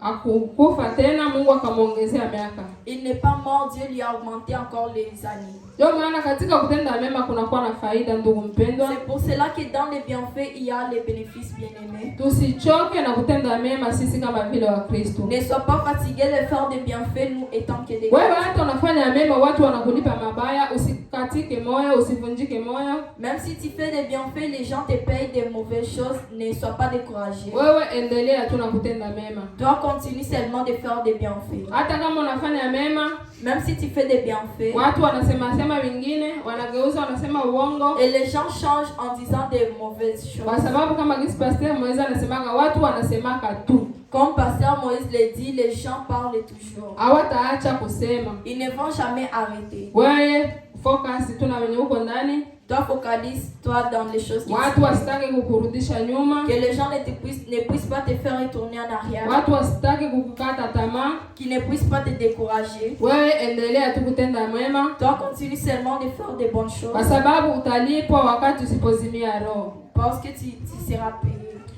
S4: akukufa tena, Mungu akamuongezea miaka.
S2: il n'est pas mort, Dieu lui a augmenté encore les années.
S4: Ndio maana katika kutenda mema kunakuwa na faida, ndugu mpendwa.
S2: C'est pour cela que dans les bienfaits, il y a les bénéfices bien-aimés.
S4: Tusichoke na kutenda mema sisi kama vile wa Kristo.
S2: Ne sois pas fatigué de faire des bienfaits, nous étant que des
S4: Wewe
S2: chrétiens.
S4: hata unafanya mema, watu wanakulipa mabaya, usikatike moyo, usivunjike moyo.
S2: Même si tu fais des bienfaits, les gens te payent des mauvaises choses, ne sois pas découragé.
S4: Wewe endelea tu na kutenda mema.
S2: Toi, continue seulement de faire des bienfaits.
S4: Hata kama unafanya mema,
S2: Même si tu fais des bienfaits,
S4: watu wanasema wengine, wanageuza wanasema uongo.
S2: et les gens changent en disant des mauvaises
S4: Kwa
S2: choses.
S4: sababu kama gisi Pastor Moise anasemaka, watu wanasemaka tu.
S2: Comme Pasteur Moïse le dit, les gens parlent toujours.
S4: Hawataacha kusema.
S2: Ils ne vont jamais arrêter.
S4: Wewe focus tu na wenye uko ndani.
S2: Toi, focalise-toi dans les choses qui
S4: Watu wasitake kukurudisha nyuma.
S2: que les gens ne puissent pas te faire retourner en arrière,
S4: Watu wasitake kukukata tamaa.
S2: qu'ils ne puissent pas te décourager.
S4: Wewe endelea tu kutenda mema,
S2: Toi, continue seulement de faire des bonnes
S4: kwa
S2: choses
S4: sababu utalipwa wakati usipozimia roho.
S2: parce que tu seras payé.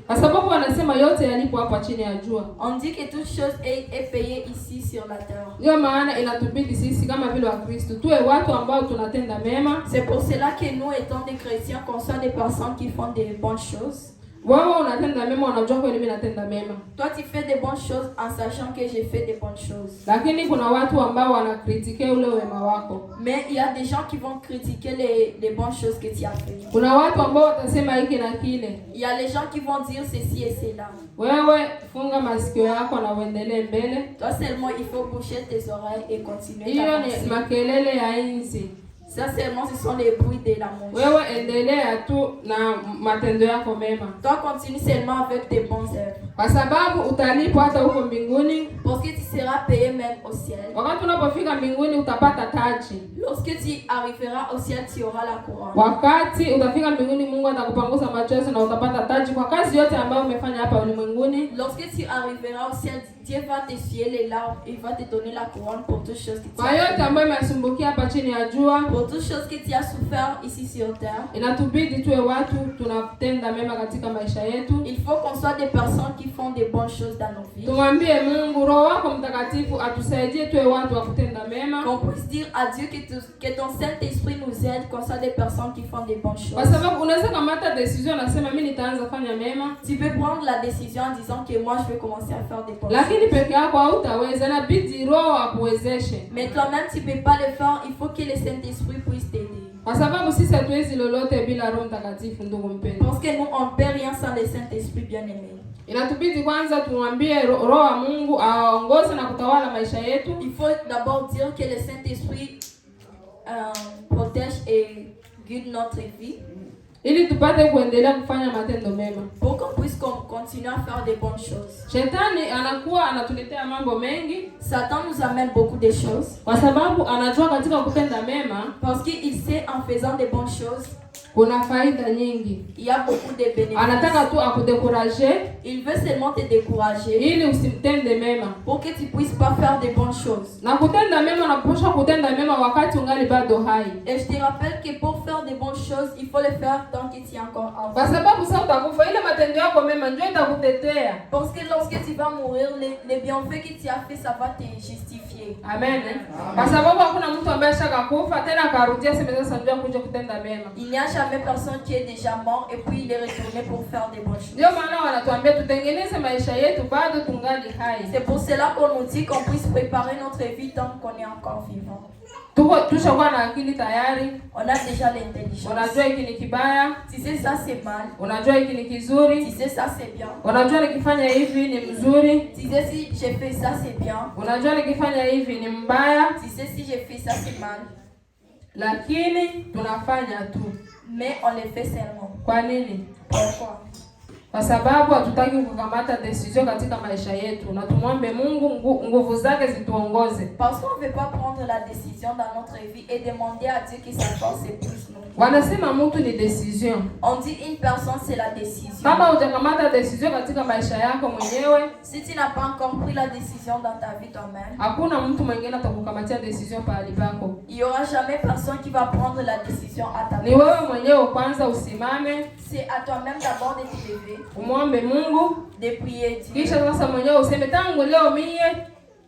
S4: Kwa sababu wanasema yote yalipo hapa chini ya jua.
S2: On dit que toute chose est payée ici sur la terre.
S4: Ndio maana inatubidi sisi kama vile wa Kristo tuwe watu ambao tunatenda mema.
S2: C'est pour cela que nous, étant des chrétiens, qu'on soit des personnes qui font des bonnes choses.
S4: Wewe unatenda mema, unajua kweli mimi natenda mema.
S2: Toi, tu fais des bonnes choses en sachant que j'ai fait des bonnes choses.
S4: Lakini kuna watu ambao wanakritike ule wema wako.
S2: Mais il y a des gens qui vont critiquer les bonnes choses que tu as fait.
S4: Kuna watu ambao watasema hiki na kile.
S2: Il y a les gens qui vont dire ceci et cela.
S4: Wewe funga masikio yako na uendelee mbele.
S2: Toi seulement il faut boucher tes oreilles et continuer.
S4: Hiyo ni makelele ya inzi.
S2: Ça seulement ce sont les bruits de la mouche.
S4: Wewe endelea tu na matendo yako mema.
S2: Toi continue seulement avec tes bonnes œuvres.
S4: Kwa sababu utalipwa hata huko mbinguni.
S2: Parce que tu seras payé même au ciel.
S4: Wakati unapofika mbinguni utapata taji.
S2: Lorsque tu arriveras au ciel, tu auras la couronne.
S4: Wakati utafika mbinguni Mungu atakupangusa machozi na utapata taji kwa kazi yote ambayo umefanya hapa ulimwenguni.
S2: Lorsque tu arriveras au ciel, Dieu va t'essuyer les larmes, il va te donner la couronne pour toutes choses que tu as
S4: Kwa yote ambayo imesumbukia hapa chini ya jua,
S2: pour toutes choses que tu as souffert ici sur terre.
S4: inatubidi tuwe watu tunatenda mema katika maisha yetu.
S2: Il faut qu'on soit des personnes qui font des bonnes choses dans nos vies.
S4: Tumwambie Mungu, Roho wako Mtakatifu atusaidie tuwe watu wa kutenda mema.
S2: Qu'on puisse dire à Dieu que ton Saint-Esprit nous aide, qu'on soit des personnes qui font des bonnes choses.
S4: Kwa sababu unaweza kamata decision nasema mimi nitaanza fanya mema.
S2: Tu peux prendre la décision en disant que moi je vais commencer à faire des bonnes choses.
S4: Lakini peke yako hautaweza, inabidi Roho akuwezeshe.
S2: Mais toi-même tu peux pas le faire, il faut que le Saint-Esprit puisse t'aider.
S4: Kwa sababu sisi hatuwezi lolote bila Roho Mtakatifu, ndugu mpendwa.
S2: Parce que nous on ne peut rien sans le Saint-Esprit bien-aimé.
S4: Inatubidi kwanza tumwambie Roho wa Mungu aongoze na kutawala maisha yetu.
S2: Il faut d'abord dire que le Saint-Esprit protège et guide notre vie.
S4: Ili tupate kuendelea kufanya matendo mema.
S2: Pour qu'on puisse continuer à faire des bonnes choses.
S4: Shetani anakuwa anatuletea mambo mengi.
S2: Satan nous amène beaucoup de choses.
S4: Kwa sababu anajua katika kutenda mema,
S2: parce qu'il sait en faisant des bonnes choses,
S4: kuna faida nyingi.
S2: Il y a beaucoup de bénéfices.
S4: Anataka tu akudekuraje.
S2: Il veut seulement te décourager.
S4: Ili usitende mema.
S2: Pour que tu puisses pas faire de bonnes choses.
S4: Na kutenda mema unapaswa kutenda mema wakati ungali bado hai.
S2: Et je te rappelle que pour faire de bonnes choses, il faut le faire tant que tu es encore en vie.
S4: Kwa sababu sasa utakufa, ile matendo yako mema ndio itakutetea.
S2: Parce que lorsque tu vas mourir, les bienfaits que tu as fait, ça va te justifier.
S4: Amen. Kwa sababu hakuna mtu ambaye ashakakufa tena akarudia sema sasa ndio kuja kutenda mema.
S2: Il n'y a jamais personne qui est déjà mort et puis il est retourné pour faire des bonnes choses.
S4: Ndio maana wanatuambia tutengeneze maisha yetu bado tungali hai.
S2: C'est pour cela qu'on nous dit qu'on puisse préparer notre vie tant qu'on est encore vivant.
S4: Tushakuwa na akili tayari.
S2: On a déjà l'intelligence.
S4: Unajua hiki ni kibaya.
S2: Tu sais ça c'est mal.
S4: Unajua hiki ni kizuri.
S2: Tu sais ça c'est bien.
S4: Unajua nikifanya hivi ni mzuri.
S2: Tu sais si je fais ça c'est bien.
S4: Unajua nikifanya hivi ni mbaya.
S2: Tu sais si je fais ça c'est mal.
S4: Lakini tunafanya tu.
S2: Mais on le fait seulement.
S4: Kwa nini?
S2: Pourquoi?
S4: Kwa sababu hatutaki kukamata decision katika maisha yetu na tumwombe Mungu nguvu zake zituongoze.
S2: Parce qu'on veut pas prendre la décision dans notre vie et demander à Dieu que sa force plus nous.
S4: Wanasema mtu ni decision.
S2: On dit une personne c'est la décision.
S4: Kama hujakamata decision katika maisha yako mwenyewe,
S2: si tu n'as pas encore pris la décision dans ta vie toi-même,
S4: hakuna mtu mwingine atakukamatia decision pale pako.
S2: Il y aura jamais personne qui va prendre la décision à ta place.
S4: Ni wewe mwenyewe kwanza usimame.
S2: C'est à toi-même d'abord de te lever.
S4: Umwombe Mungu,
S2: de prier Dieu.
S4: Kisha sasa mwenyewe useme tangu leo mie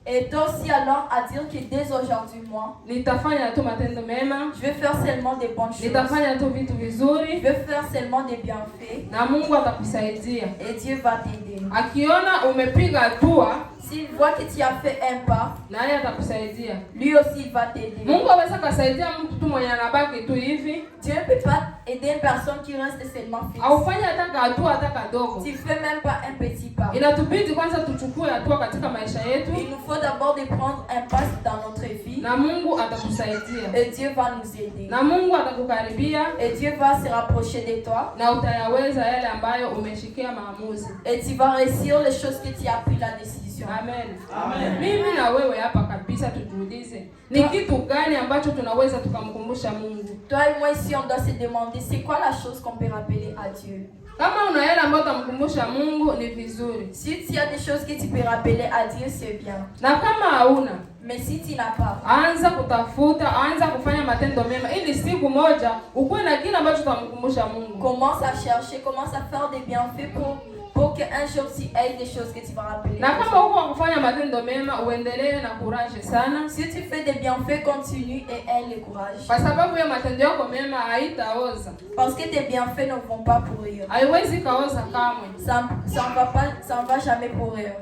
S2: et toi aussi alors à dire que dès aujourd'hui moi
S4: nitafanya tu matendo mema.
S2: Je vais faire seulement des bonnes choses.
S4: Nitafanya tu vitu vizuri.
S2: Je vais faire seulement des bienfaits.
S4: Na Mungu atakusaidia.
S2: Et Dieu va t'aider.
S4: Akiona umepiga hatua,
S2: s'il voit que tu as fait un pas,
S4: na yeye atakusaidia.
S2: Lui aussi il va t'aider.
S4: Mungu hawezi kusaidia mtu tu mwenye anabaki tu hivi.
S2: Dieu ne peut pas aider une personne qui reste seulement fixe.
S4: Aufanye hata hatua hata kadogo.
S2: Tu fais même pas un petit pas.
S4: Inatubidi kwanza tuchukue hatua katika maisha yetu.
S2: Il nous faut d'abord de prendre un pas dans notre vie.
S4: Na Mungu atakusaidia.
S2: Et Dieu va nous aider.
S4: Na Mungu atakukaribia.
S2: Et Dieu va se rapprocher de toi.
S4: Na utayaweza yale ambayo umeshikia maamuzi.
S2: Et tu vas réussir les choses que tu as pris la décision.
S4: Amen. Amen. Mimi na wewe hapa kabisa tujiulize. Ni kitu gani ambacho tunaweza tukamkumbusha Mungu?
S2: Toi et moi ici on doit se demander c'est quoi la chose qu'on peut rappeler à Dieu.
S4: Kama una yale ambayo utamkumbusha Mungu ni vizuri.
S2: Si tu as des choses que tu peux rappeler à Dieu c'est bien.
S4: Na kama hauna,
S2: mais si tu n'as pas,
S4: anza kutafuta, anza kufanya matendo mema ili siku moja ukuwe na kile ambacho utamkumbusha Mungu.
S2: Commence à chercher, commence à faire des bienfaits pour Pour qu'un jour tu aies des choses que tu vas rappeler.
S4: Na kama uko kufanya matendo mema, uendelee na courage sana.
S2: Si tu fais des bienfaits, continue et aie le courage.
S4: Kwa sababu ya matendo yako mema haitaoza.
S2: Parce que tes bienfaits ne vont pas pourrir.
S4: Haiwezi kaoza kamwe.
S2: Ça ne va jamais pourrir.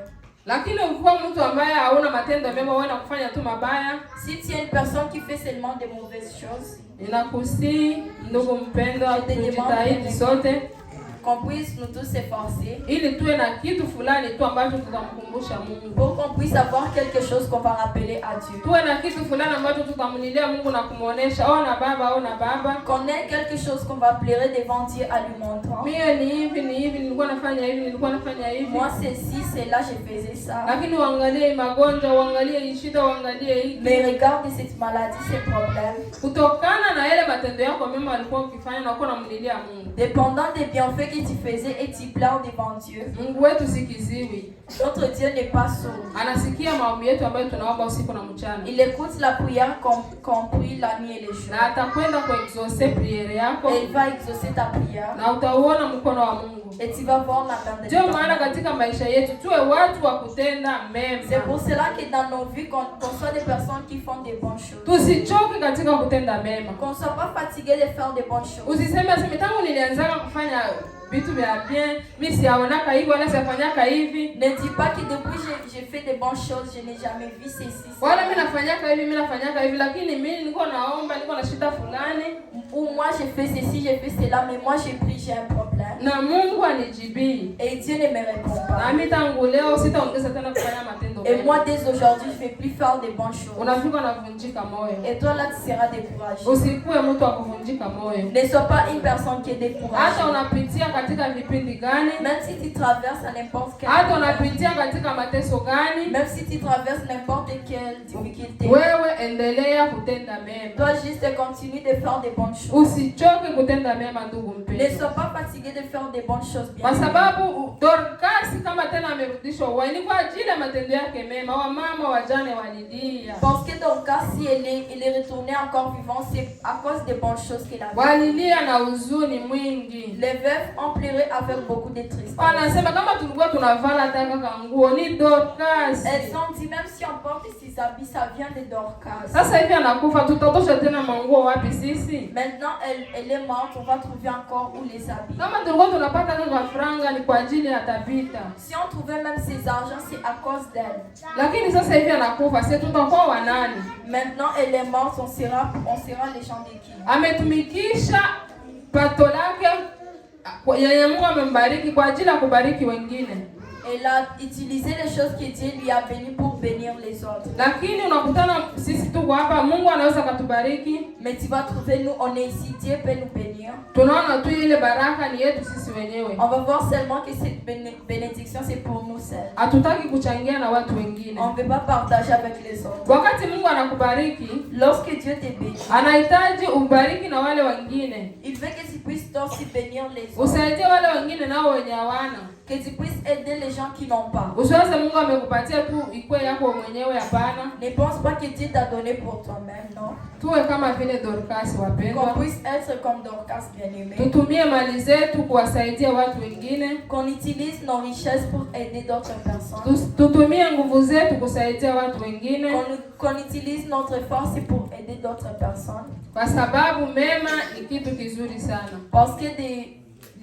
S4: Lakini ukiwa mtu ambaye hauna matendo mema, wewe unafanya tu mabaya.
S2: Si tu es une personne qui fait seulement des mauvaises choses,
S4: Ninakusihi ndugu mpendwa, tujitahidi sote
S2: qu'on puisse nous tous s'efforcer
S4: ili tuwe na kitu fulani tu ambacho tutamkumbusha Mungu.
S2: pour qu'on puisse avoir quelque chose qu'on va rappeler à Dieu.
S4: Tuwe na kitu fulani ambacho tutamlilia Mungu na kumuonesha, ona baba.
S2: Qu'on ait quelque chose qu'on va pleurer devant Dieu à lui montrant.
S4: Mie ni hivi, nilikuwa nafanya hivi.
S2: Moi ceci, c'est là, je faisais ça.
S4: Lakini uangalie magonjwa, uangalie shida, uangalie hiki.
S2: Mais regarde cette maladie, ces problèmes.
S4: Kutokana na yale matendo yako mema alikuwa ukifanya na uko namlilia Mungu.
S2: Dépendant des bienfaits que tu faisais et tu pleures devant Dieu.
S4: Mungu wetu sikiziwi.
S2: Notre Dieu n'est pas sourd.
S4: Anasikia maombi yetu ambayo tunaomba usiku na mchana.
S2: Il écoute la prière qu'on prie la nuit et le jour.
S4: Na atakwenda kuexaucer priere yako.
S2: Et il va exaucer ta prière.
S4: Na utauona mkono wa Mungu.
S2: Et tu vas voir la main de Dieu.
S4: Ndio maana katika maisha yetu tuwe watu wa kutenda mema.
S2: C'est pour cela que dans nos vies, qu'on soit des personnes qui font des bonnes choses.
S4: Tusichoke katika kutenda mema.
S2: Qu'on ne soit pas fatigué de faire des bonnes choses.
S4: Usiseme tangu nilianza kufanya vitu vya bien, mimi siaonaka hivi wala sifanyaka hivi.
S2: Ne dis pas que depuis j'ai fait des bonnes choses, je n'ai jamais vu ceci.
S4: Wala mimi nafanyaka hivi lakini mimi nilikuwa naomba, nilikuwa na shida fulani.
S2: Ou moi j'ai fait ceci, j'ai fait cela, mais moi j'ai pris, j'ai un problème.
S4: Na Mungu anijibii.
S2: Et Dieu ne me répond pas.
S4: Na mimi tangu leo sitaongeza tena kufanya matendo mema.
S2: Et moi dès aujourd'hui, je ne vais plus faire des bonnes choses.
S4: Unafika na kuvunjika moyo.
S2: Et toi là tu seras découragé.
S4: Usikuwe mtu wa kuvunjika moyo.
S2: Ne sois pas une personne qui est découragée.
S4: Hata unapitia katika vipindi gani?
S2: Même si tu traverses à n'importe quel.
S4: Hata unapitia katika mateso gani?
S2: Même si tu traverses n'importe quelle difficulté.
S4: Wewe endelea kutenda mema.
S2: Toi juste continue de faire des bonnes choses.
S4: Usichoke kutenda mema ndugu mpendwa.
S2: Ne sois pas fatigué de faire des bonnes choses bien.
S4: Kwa sababu Dorcas kama tena amerudishwa ni kwa ajili ya matendo yake mema. Wamama wajane walilia.
S2: Parce que Dorcas si elle est retournée encore vivante, c'est à cause des bonnes choses qu'elle a fait.
S4: Walilia na huzuni mwingi.
S2: Les veuves ont pleuré avec beaucoup de tristesse.
S4: Wanasema kama tulikuwa tunavala taka kanguo ni Dorcas.
S2: Elles ont dit même si on porte ses habits, ça vient de Dorcas.
S4: Sasa hivi anakufa, tutatosha tena manguo wapi sisi?
S2: Maintenant elle est morte, on va trouver encore où les habits.
S4: Kama tulikuwa tunapata kaka franga ni kwa ajili ya Tabita.
S2: Si on trouvait même ses argents, c'est à cause d'elle.
S4: Lakini sasa hivi anakufa, sisi tutakuwa wanani?
S2: Maintenant elle est morte, on sera les gens de qui?
S4: Ametumikisha pato lake yeye Mungu amembariki kwa ajili ya kubariki wengine.
S2: Elle a utilisé les choses que Dieu lui a bénies pour bénir les autres.
S4: Lakini unakutana sisi tuko hapa, Mungu anaweza katubariki.
S2: Mais tu vas trouver nous, on est ici, Dieu peut nous bénir.
S4: Tunaona tu ile baraka ni yetu sisi wenyewe.
S2: On va voir seulement que cette bénédiction c'est pour nous seuls.
S4: Hatutaki kuchangia na watu wengine.
S2: On ne veut pas partager avec les autres.
S4: Wakati Mungu anakubariki,
S2: lorsque Dieu te bénit,
S4: anahitaji ubariki na wale wengine.
S2: Il veut que tu puisses aussi bénir les autres.
S4: Usaidie wale wengine nao wenye hawana.
S2: Que tu puisses aider les gens qui n'ont pas.
S4: Usiwaze Mungu amekupatia tu ikwe yako mwenyewe, hapana.
S2: Ne pense pas que Dieu t'a donné pour toi-même, non.
S4: Tuwe kama vile Dorcas wapendwa.
S2: Qu'on puisse être comme Dorcas bien-aimé.
S4: Tutumie mali zetu kuwasaidia watu wengine.
S2: Qu'on utilise nos richesses pour aider d'autres personnes.
S4: Tutumie nguvu zetu kusaidia watu wengine.
S2: Qu'on utilise notre force pour aider d'autres personnes.
S4: Kwa sababu mema ni kitu kizuri sana.
S2: Parce que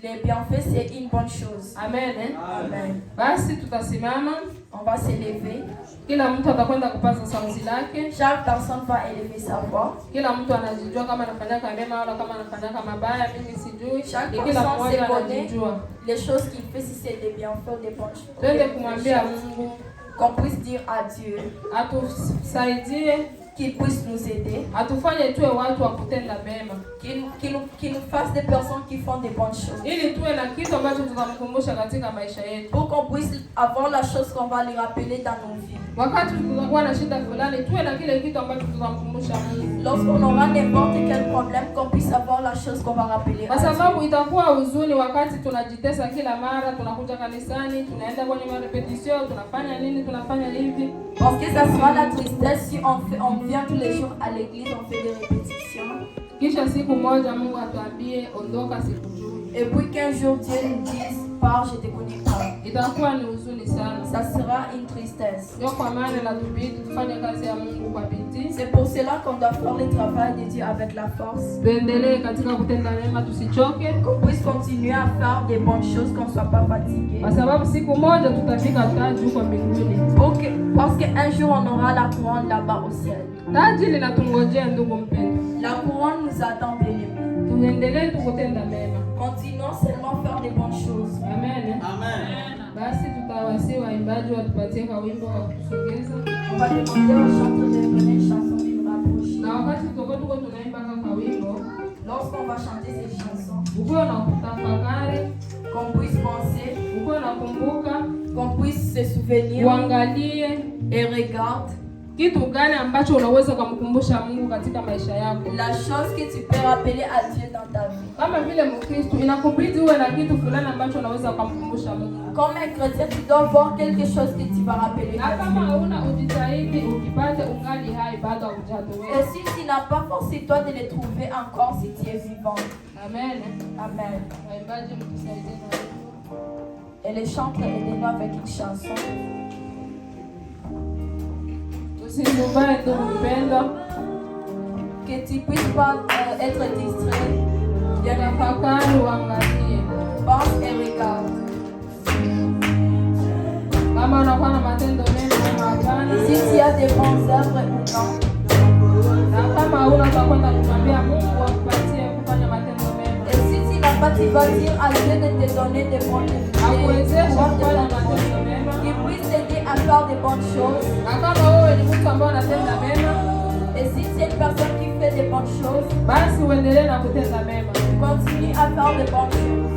S2: les bienfaits c'est une bonne chose.
S4: Amen.
S2: Amen.
S4: Basi tutasimama.
S2: On va se lever.
S4: Kila mtu atakwenda kupaza sauti lake.
S2: Chaque personne va élever sa voix.
S4: Kila mtu anajijua kama anafanya mema au kama anafanya mabaya, mimi sijui.
S2: Chaque
S4: Kila mmoja
S2: personne
S4: anajijua
S2: les choses qu'il fait, si c'est des bienfaits ou des bonnes choses.
S4: Twende kumwambia Mungu
S2: qu'on puisse dire à Dieu
S4: atusaidie,
S2: qu'il puisse nous aider,
S4: atufanye tuwe watu wa kutenda mema,
S2: qu'il nous fasse des personnes qui font des bonnes choses,
S4: ili tuwe na kitu ambacho tutamkumbusha katika maisha yetu,
S2: pour qu'on puisse avoir la chose qu'on va lui rappeler dans nos vies.
S4: Wakati tutakuwa na shida fulani, tuwe na kile kitu ambacho tutamkumbusha Mungu.
S2: Lorsqu'on aura n'importe quel problème, qu'on puisse avoir la chose qu'on va rappeler.
S4: Kwa sababu itakuwa huzuni wakati tunajitesa kila mara, tunakuja kanisani, tunaenda kwenye repetition, tunafanya nini, tunafanya hivi.
S2: Parce que ça sera la tristesse si on vient tous les jours à l'église, on fait des répétitions.
S4: Kisha siku moja Mungu atuambie ondoka, sikujui.
S2: Et puis qu'un jour Dieu nous dise, pars, je te connais pas.
S4: itakuwa ni huzuni sana.
S2: Ça sera une tristesse.
S4: Ndio kwa maana inatubidi tufanye kazi ya Mungu kwa bidii.
S2: C'est pour cela qu'on doit faire le travail de Dieu avec la force.
S4: Tuendelee katika kutenda mema, tusichoke,
S2: Qu'on puisse continuer à faire des bonnes choses, qu'on ne soit pas fatigué.
S4: kwa sababu siku moja tutafika taji huko mbinguni.
S2: Parce qu'un jour on aura la couronne là-bas au ciel.
S4: Taji linatungojea ndugu mpendwa.
S2: La couronne nous attend, bien-aimés.
S4: Tuendelee tukutenda mema.
S2: Continuons seulement à faire des bonnes choses.
S4: Amen.
S6: Amen.
S4: Basi tutawasi waimbaji watupatie kwa wimbo wa kusogeza.
S2: On va demander aux chanteurs de donner une chanson qui nous rapproche.
S4: Na wakati tuko tunaimba kwa wimbo,
S2: Lorsqu'on va chanter ces chansons,
S4: uko na kutafakari,
S2: qu'on puisse penser,
S4: uko na kumbuka,
S2: qu'on puisse se souvenir
S4: uangalie
S2: et regarde
S4: kitu gani ambacho unaweza kumkumbusha Mungu katika maisha yako.
S2: la chose que tu peux rappeler à Dieu dans ta vie.
S4: Kama vile Mkristo inakubidi uwe na kitu fulani ambacho unaweza kumkumbusha Mungu.
S2: Comme un chrétien, tu dois voir quelque chose que tu vas rappeler
S4: Na
S2: à
S4: kama
S2: Dieu.
S4: hauna ukijitahidi ukipate ungali hai bado
S2: Et
S4: hujatowewa.
S2: si tu n'as pas forcé toi de les trouver encore si tu es vivant.
S4: Amen.
S2: Amen.
S4: Waimbaji mtusaidie na wimbo.
S2: Et les chanteurs aidez-nous avec une chanson.
S4: Usizubae ndugu mpendwa,
S2: Que tu puisses pas être distrait. Bien
S4: tafakari uangalie.
S2: pense et regarde.
S4: Kama unakuwa na matendo mema ama hapana.
S2: Si tu as des bons œuvres ou non.
S4: Na kama hauna utakwenda kumwambia Mungu akupatie kufanya matendo mema.
S2: Et si tu n'as pas, tu vas dire à Dieu de te donner des bonnes
S4: Akuwezeshe
S2: choses.
S4: kufanya matendo mema.
S2: Qu'il puisse t'aider à faire des bonnes choses.
S4: Na kama wewe ni mtu ambaye unatenda mema,
S2: Et si tu es une personne qui fait des bonnes choses,
S4: basi uendelee na kutenda mema.
S2: continue à faire des bonnes choses.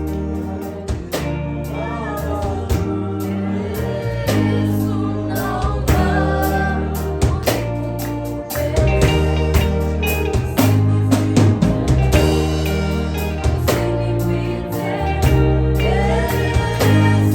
S7: Yes,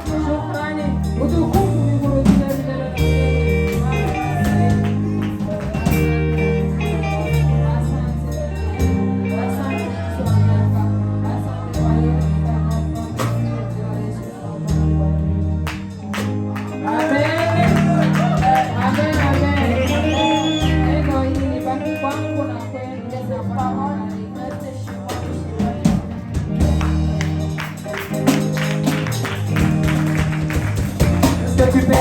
S4: Shukrani, utukufu vikurudie milele na milele. Asante. Asante Yesu wa miaka. Asante kwa yote Amen. Amen. Neno hili libaki kwangu na kwenu na pamoja.
S1: Est-ce que tu peux